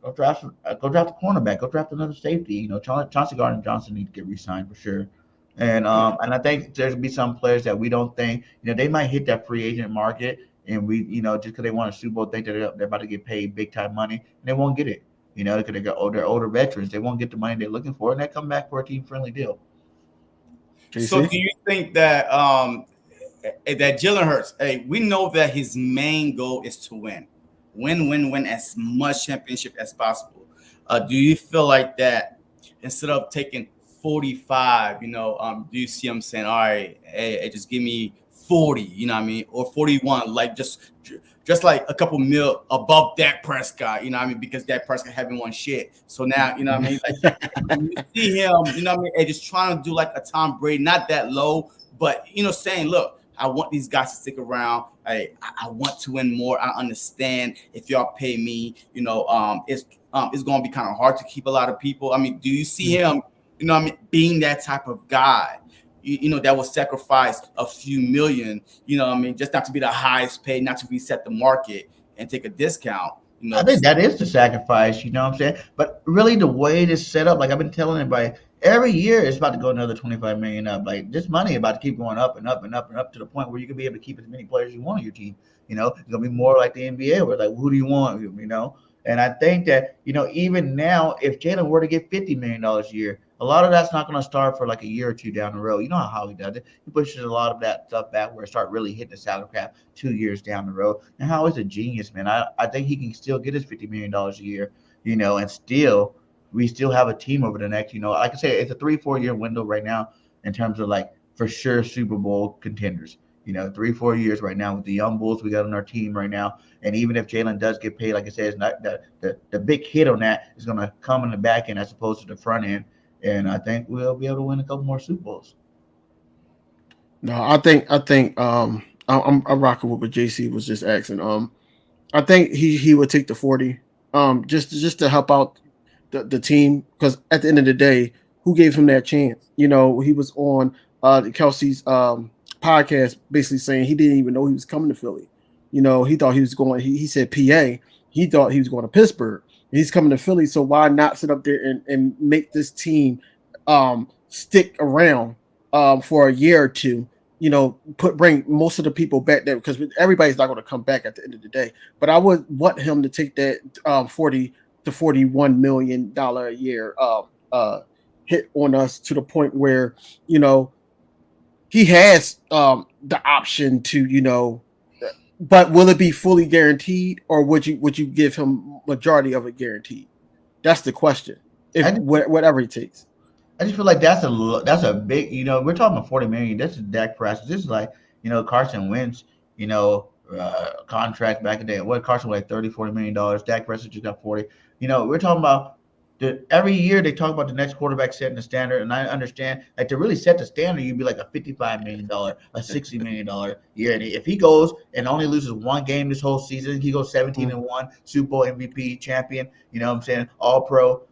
Go draft a cornerback. Go draft another safety. Chauncey Gardner-Johnson needs to get re-signed for sure. And I think there's gonna be some players that we don't think, they might hit that free agent market, and we, just because they want a Super Bowl, think that they're about to get paid big time money, and they won't get it. Because they're older veterans, they won't get the money they're looking for, and they come back for a team friendly deal. So do you think that that Jalen Hurts? Hey, we know that his main goal is to win as much championship as possible. Do you feel like that instead of taking 45, do you see him saying, all right, hey, just give me 40, or 41, like just like a couple mil above Dak Prescott, because Dak Prescott haven't won shit. So now, like you see him, and just trying to do like a Tom Brady, not that low, but saying, look, I want these guys to stick around. I want to win more. I understand if y'all pay me, it's going to be kind of hard to keep a lot of people. Do you see him, being that type of guy, that will sacrifice a few million, just not to be the highest paid, not to reset the market and take a discount? I think that is the sacrifice, you know what I'm saying? But really the way it is set up, like I've been telling everybody, every year it's about to go another 25 million up. Like this money is about to keep going up and up and up and up to the point where you can be able to keep as many players as you want on your team. It's gonna be more like the NBA where like who do you want? And I think that, even now, if Jalen were to get $50 million a year, a lot of that's not going to start for like a year or two down the road. You know how he does it. He pushes a lot of that stuff back where it start really hitting the salary cap 2 years down the road. And Howard's a genius, man. I think he can still get his $50 million a year, and still we still have a team over the next, like I said, it's a 3-4 year window right now in terms of like for sure Super Bowl contenders. 3-4 years right now with the young bulls we got on our team right now. And even if Jalen does get paid, like I said, it's not the big hit on that is going to come in the back end as opposed to the front end. And I think we'll be able to win a couple more Super Bowls. No, I think I'm rocking with what JC was just asking. I think he would take the 40, just to help out the team, because at the end of the day, who gave him that chance? He was on Kelsey's podcast basically saying he didn't even know he was coming to Philly. He thought he was going. He said PA. He thought he was going to Pittsburgh. He's coming to Philly, so why not sit up there and make this team stick around for a year or two? Bring most of the people back there, because everybody's not going to come back at the end of the day. But I would want him to take that $40 to $41 million a year hit on us to the point where, he has the option to, but will it be fully guaranteed, or would you give him majority of it guaranteed? That's the question. Whatever it takes. I just feel like that's a big, we're talking about 40 million. This is Dak Prescott. This is like, Carson Wentz, contract back in the day. What Carson was like $30-40 million. Dak Prescott just got 40. We're talking about every year they talk about the next quarterback setting the standard, and I understand like to really set the standard, you'd be like a $55 million, a $60 million year. And if he goes and only loses one game this whole season, he goes 17-1, Super Bowl MVP champion, All Pro.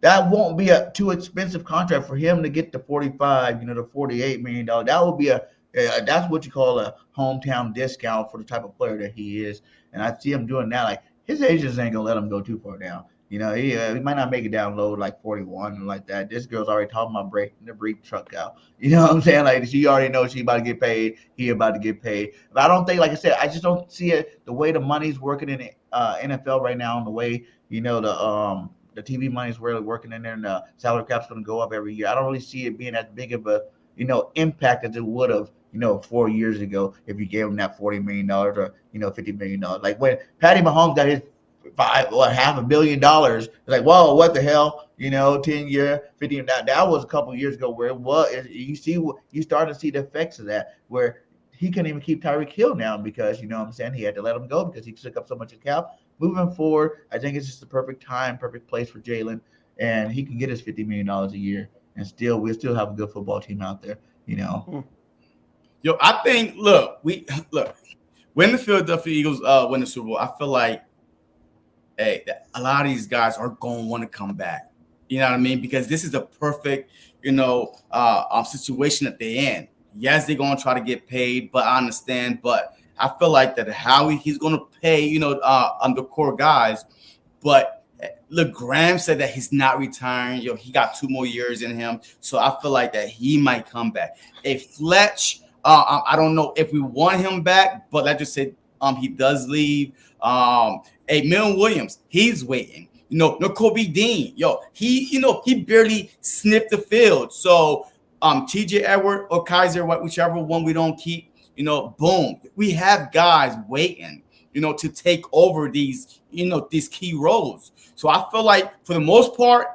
That won't be a too expensive contract for him to get to 45, to $48 million. That would be that's what you call a hometown discount for the type of player that he is. And I see him doing that. Like his agents ain't gonna let him go too far down. He might not make it down low like 41 and like that. This girl's already talking about breaking the brief truck out. You know what I'm saying? Like she already knows she about to get paid. He about to get paid. But I don't think, like I said, I just don't see it the way the money's working in the NFL right now, and the way the TV money's really working in there, and the salary cap's going to go up every year. I don't really see it being as big of a impact as it would have 4 years ago if you gave him that $40 million or $50 million. Like when Patty Mahomes got his $500 million, it's like, whoa, what the hell? 10-year, 15. That was a couple of years ago where it was. You started to see the effects of that, where he couldn't even keep Tyreek Hill now because he had to let him go because he took up so much of cap. Moving forward, I think it's just the perfect time, perfect place for Jalen, and he can get his $50 million a year, and we'll still have a good football team out there. Yo, I think when the Philadelphia Eagles win the Super Bowl, I feel like a lot of these guys are going to want to come back. You know what I mean? Because this is the perfect, situation that they're in. Yes, they're going to try to get paid, but I understand. But I feel like that he's going to pay, the core guys. But look, Graham said that he's not retiring. He got 2 more years in him. So I feel like that he might come back. Fletch, I don't know if we want him back, but let's just say he does leave. Milton Williams, he's waiting. Kobe Dean, he barely sniffed the field. So TJ Edward or Kaiser, whichever one we don't keep, boom, we have guys waiting, to take over these key roles. So I feel like for the most part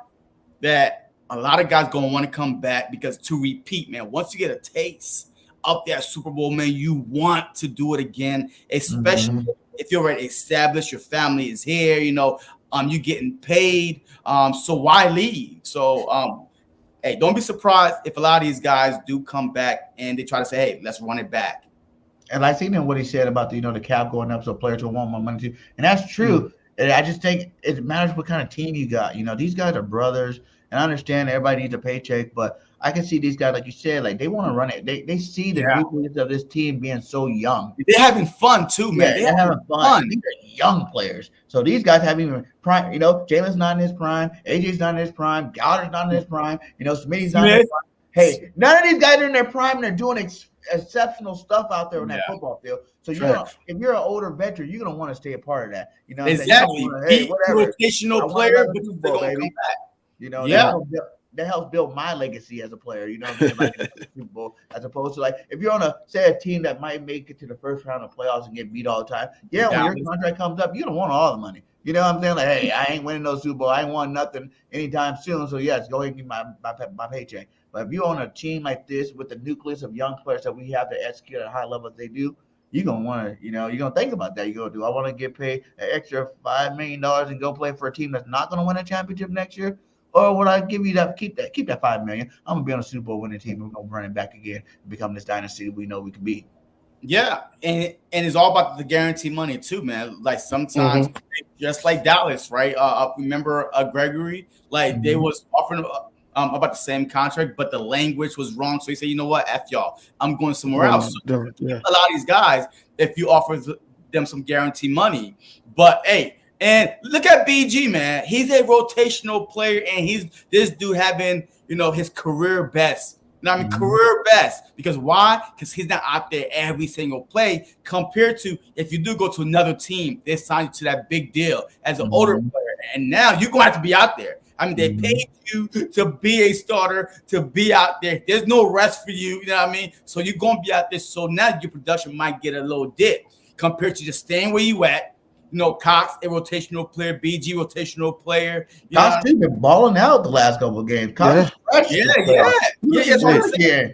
that a lot of guys gonna want to come back, because to repeat, man, once you get a taste of that Super Bowl, man, you want to do it again, especially if you're already established, your family is here, you're getting paid. So why leave? So hey, don't be surprised if a lot of these guys do come back and they try to say, hey, let's run it back. And I seen him what he said about the cap going up, so players will want more money too. And that's true. And I just think it matters what kind of team you got. These guys are brothers, and I understand everybody needs a paycheck, but I can see these guys, like you said, like they want to run it. They see the nucleus of this team being so young. They're having fun too, man. They're having fun. These are young players. So these guys haven't even prime. Jalen's not in his prime. AJ's not in his prime. Galler's not in his prime. Smitty's not in his prime. Hey, none of these guys are in their prime, and they're doing exceptional stuff out there on that football field. So if you're an older veteran, you're gonna want to stay a part of that. Exactly. Rotational player, but they're gonna come back. That helps build my legacy as a player. Like Super Bowl, as opposed to like if you're on a team that might make it to the first round of playoffs and get beat all the time. Yeah, when your contract comes up, you don't want all the money. You know what I'm saying? Like, hey, I ain't winning no Super Bowl. I ain't won nothing anytime soon. So yes, go ahead and give my paycheck. But if you're on a team like this with the nucleus of young players that we have to execute at a high level as they do, you're going to want to, you're going to think about that. You're going to do, I want to get paid an extra $5 million and go play for a team that's not going to win a championship next year? Or would I give you that, keep that $5 million? I'm going to be on a Super Bowl winning team. We're going to run it back again and become this dynasty we know we can be. Yeah, and it's all about the guarantee money too, man. Like sometimes, just like Dallas, right? Remember Gregory? Like they was offering about the same contract, but the language was wrong. So he said, you know what, F y'all, I'm going somewhere else. So a lot of these guys, if you offer them some guarantee money, but hey, and look at BG, man. He's a rotational player, and this dude having, his career best. Career best. Because why? Because he's not out there every single play compared to if you do go to another team, they sign you to that big deal as an older player. And now you're going to have to be out there. I mean, they paid you to be a starter, to be out there. There's no rest for you. You know what I mean? So you're going to be out there. So now your production might get a little dip compared to just staying where you at. You know, Cox, a rotational player, BG, rotational player. Cox too been balling out the last couple of games. Cox is fresh. Yeah.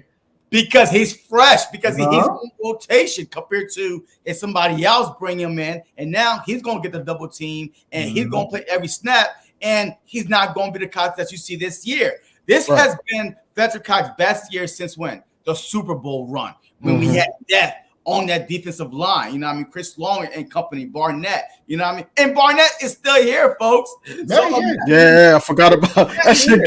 Because he's fresh, because he's on rotation compared to if somebody else bring him in, and now he's going to get the double team, and he's going to play every snap, and he's not going to be the Cox that you see this year. This has been Fletcher Cox's best year since when? The Super Bowl run, when we had depth on that defensive line. You know what I mean? Chris Long and company, Barnett. You know what I mean? And Barnett is still here, folks. I forgot about that shit.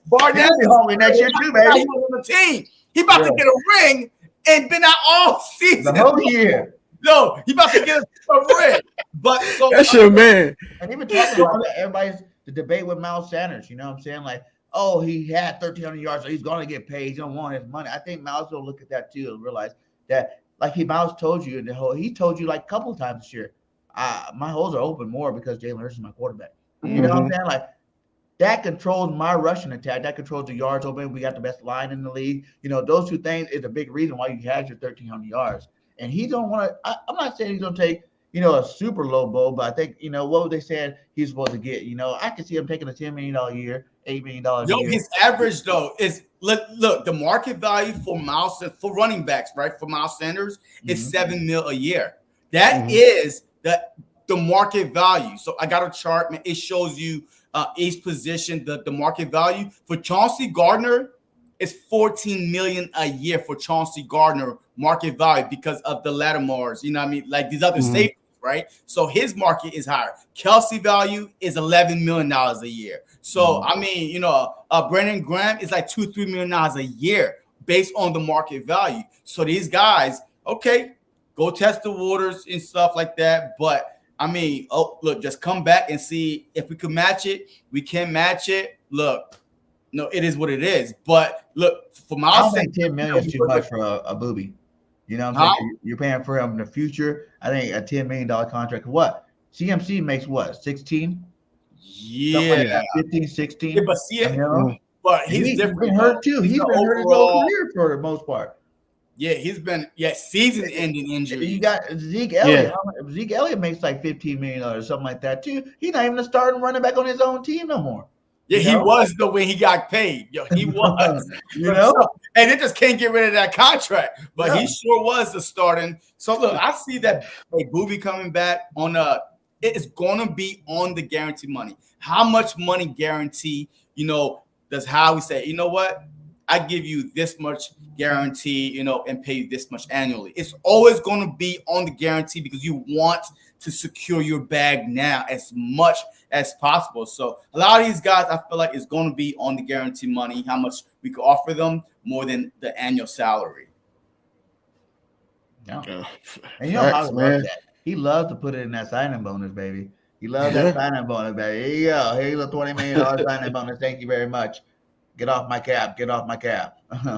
Barnett be hungry next year too, baby. He was on the team. He about to get a ring and been out all season. The whole year. No, he about to get a ring. But that's your man. And even talking about that, everybody's the debate with Miles Sanders. You know what I'm saying? Like, oh, he had 1,300 yards, so he's going to get paid. He don't want his money. I think Miles will look at that too and realize that, like Miles told you he told you like a couple of times this year, my holes are open more because Jalen Hurts is my quarterback. You know what I'm saying? Like, that controls my rushing attack. That controls the yards open. We got the best line in the league. You know, those two things is a big reason why you had your 1,300 yards. And he don't want to. I'm not saying he's going to take, a super low bowl, but I think, what they said he's supposed to get. I can see him taking a $10 million a year, $8 million a year. His average, though, is look, the market value for for running backs, right, for Miles Sanders is $7 million a year. That is the market value. So I got a chart, man. It shows you each position, the market value. For Chauncey Gardner, it's $14 million a year for Chauncey Gardner market value because of the Latimores, you know what I mean? Like these other safeties, right? So his market is higher. Kelsey value is $11 million a year. So, I mean, Brandon Graham is like $2-3 million a year based on the market value. So these guys, okay, go test the waters and stuff like that. But I mean, look, just come back and see if we can match it. We can match it. Look, no, it is what it is. But look, for Miles, I think $10 million is too much for a booby. You know what I'm saying? You're paying for him in the future. I think a $10 million contract. What? CMC makes what? 16? Yeah. 15, 16. Yeah, but he's different. Been hurt too. He's been hurt his whole career for the most part. Yeah, he's been season-ending injury. You got Zeke Elliott. Yeah. Zeke Elliott makes like $15 million or something like that too. He's not even a starting running back on his own team no more. Yeah, he was though when he got paid. He was. And they just can't get rid of that contract. But he sure was the starting. So look, I see that Booby coming back on it's gonna be on the guarantee money. How much money guarantee, does Howie say, you know what? I give you this much guarantee, and pay you this much annually. It's always going to be on the guarantee because you want to secure your bag now as much as possible. So a lot of these guys, I feel like it's going to be on the guarantee money, how much we could offer them more than the annual salary. Yeah. And Howie loves that. He loves to put it in that signing bonus, baby. He loves that signing bonus, baby. Here you go. Here's a $20 million signing bonus. Thank you very much. Get off my cap. Get off my cap.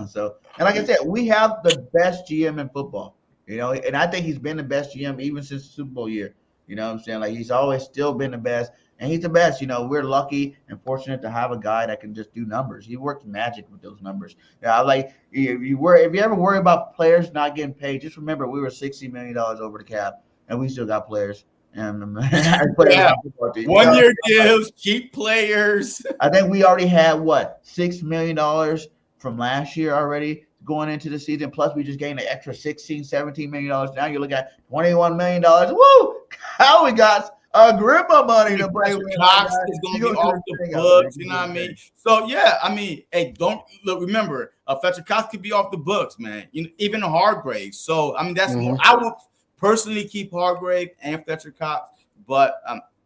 So, and like I said, we have the best GM in football, and I think he's been the best GM even since the Super Bowl year. You know what I'm saying? Like, he's always still been the best, and he's the best. We're lucky and fortunate to have a guy that can just do numbers. He works magic with those numbers. Like, if you ever worry about players not getting paid, just remember we were $60 million over the cap, and we still got players. And 1 year deals, cheap players. I think we already had $6 million from last year already going into the season. Plus, we just gained an extra $16-17 million. Now you're looking at $21 million. Woo! How we got a grip of money to play with. Cox is going to be off the books. You know what I mean? So yeah, I mean, hey, don't look. Remember, Fletcher Cox could be off the books, man. Even Hargrave. So I mean, that's more. I would personally keep Hargrave and Fletcher Cox, but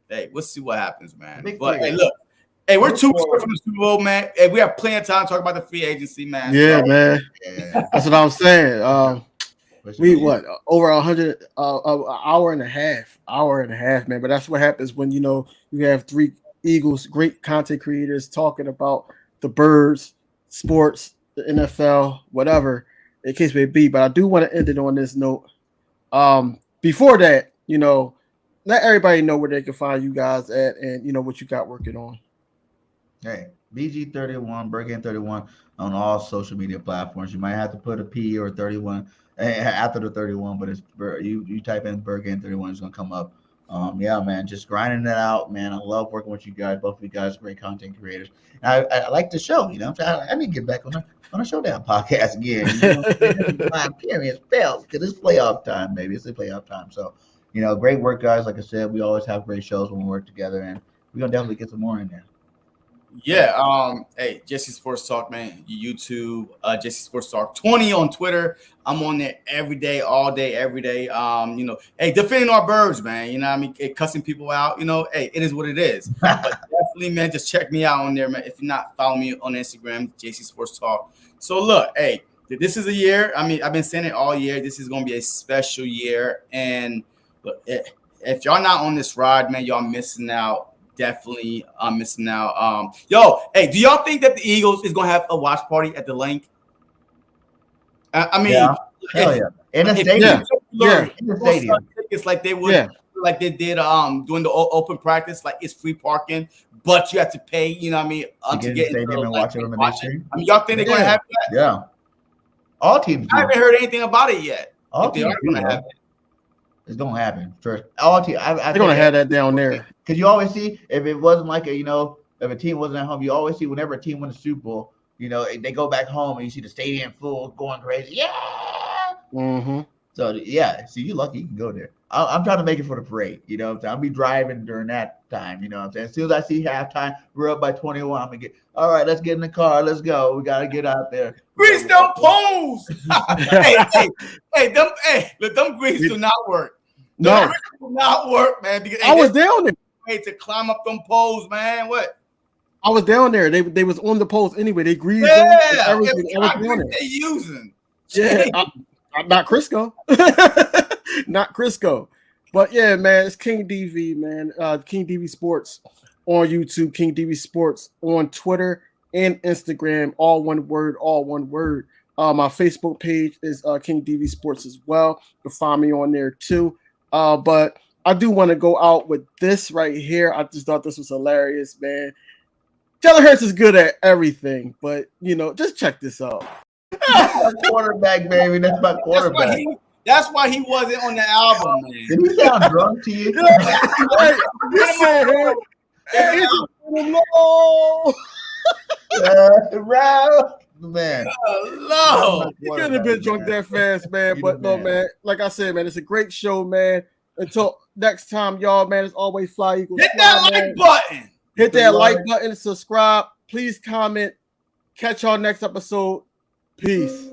hey, we'll see what happens, man. Hey, look, hey, we're 2 weeks away from the Super Bowl, man. Hey, we have plenty of time to talk about the free agency, man. Yeah, man. That's what I'm saying. We over 100 hour and a half, man. But that's what happens when you have 3 Eagles, great content creators talking about the birds, sports, the NFL, whatever the case may be. But I do want to end it on this note. Before that, let everybody know where they can find you guys at, and you know what you got working on. Hey, BG31, Bergen 31 on all social media platforms. You might have to put a P or 31 after the 31, but it's you type in Bergen 31, it's gonna come up. Yeah, man, just grinding it out, man. I love working with you guys. Both of you guys, great content creators. And I like the show. You know, I need to get back on a Showdown podcast again. You know, my appearance fails because it's playoff time, baby. It's a playoff time. So, you know, great work, guys. Like I said, we always have great shows when we work together, and we're gonna definitely get some more in there. Yeah. Hey, Jesse Sports Talk, man. YouTube, Jesse Sports Talk 20 on Twitter. I'm on there every day, all day, every day. You know, hey, defending our birds, man. You know what I mean? Hey, cussing people out. You know, hey, it is what it is. But definitely, man, just check me out on there, man. If you're not, follow me on Instagram, JC Sports Talk. So look, hey, this is a year. I mean, I've been saying it all year. This is gonna be a special year. And look, if y'all not on this ride, man, y'all missing out. Definitely missing out. Yo, hey, do y'all think that the Eagles is gonna have a watch party at the Link? I mean, yeah. Hell yeah. In a stadium. Yeah. In the stadium. It's like they would, like they did during the open practice. Like it's free parking, but you have to pay. You know what I mean? To get in the stadium and watch it on the big screen. I mean, y'all think they're gonna have that? Yeah. All teams. I haven't heard anything about it yet. All teams are gonna have it. It's gonna happen. All teams. They're gonna have that down there. Because you always see, if it wasn't like if a team wasn't at home, you always see whenever a team wins a Super Bowl, you know, they go back home and you see the stadium full, going crazy. Yeah. Mm-hmm. So yeah, see, you're lucky you can go there. I'm trying to make it for the parade. You know what I'm saying? I'll be driving during that time. You know what I'm saying? As soon as I see halftime, we're up by 21. I'm gonna get all right. Let's get in the car. Let's go. We gotta get out there. Grease them poles. Look, them grease do not work. No, do not work, man. Because I was down there. To climb up them poles, man. What? I was down there. They was on the poles anyway. They greased them. Everything. They using. Yeah, not Crisco. Not Crisco. But yeah, man, it's King DV, man. King DV Sports on YouTube, King DV Sports on Twitter and Instagram. All one word, all one word. My Facebook page is King DV Sports as well. You can find me on there too. But I do want to go out with this right here. I just thought this was hilarious, man. Jalen Hurts is good at everything, but you know, just check this out. That's my quarterback, baby. That's my quarterback. That's why he wasn't on the album, man. Did he sound drunk to you? Man, no, you couldn't have been drunk that fast, man. But no, man. Like I said, man, it's a great show, man. Until next time, y'all, man. It's always Fly Eagles. Hit that like button. Hit that like button. Subscribe. Please comment. Catch y'all next episode. Peace.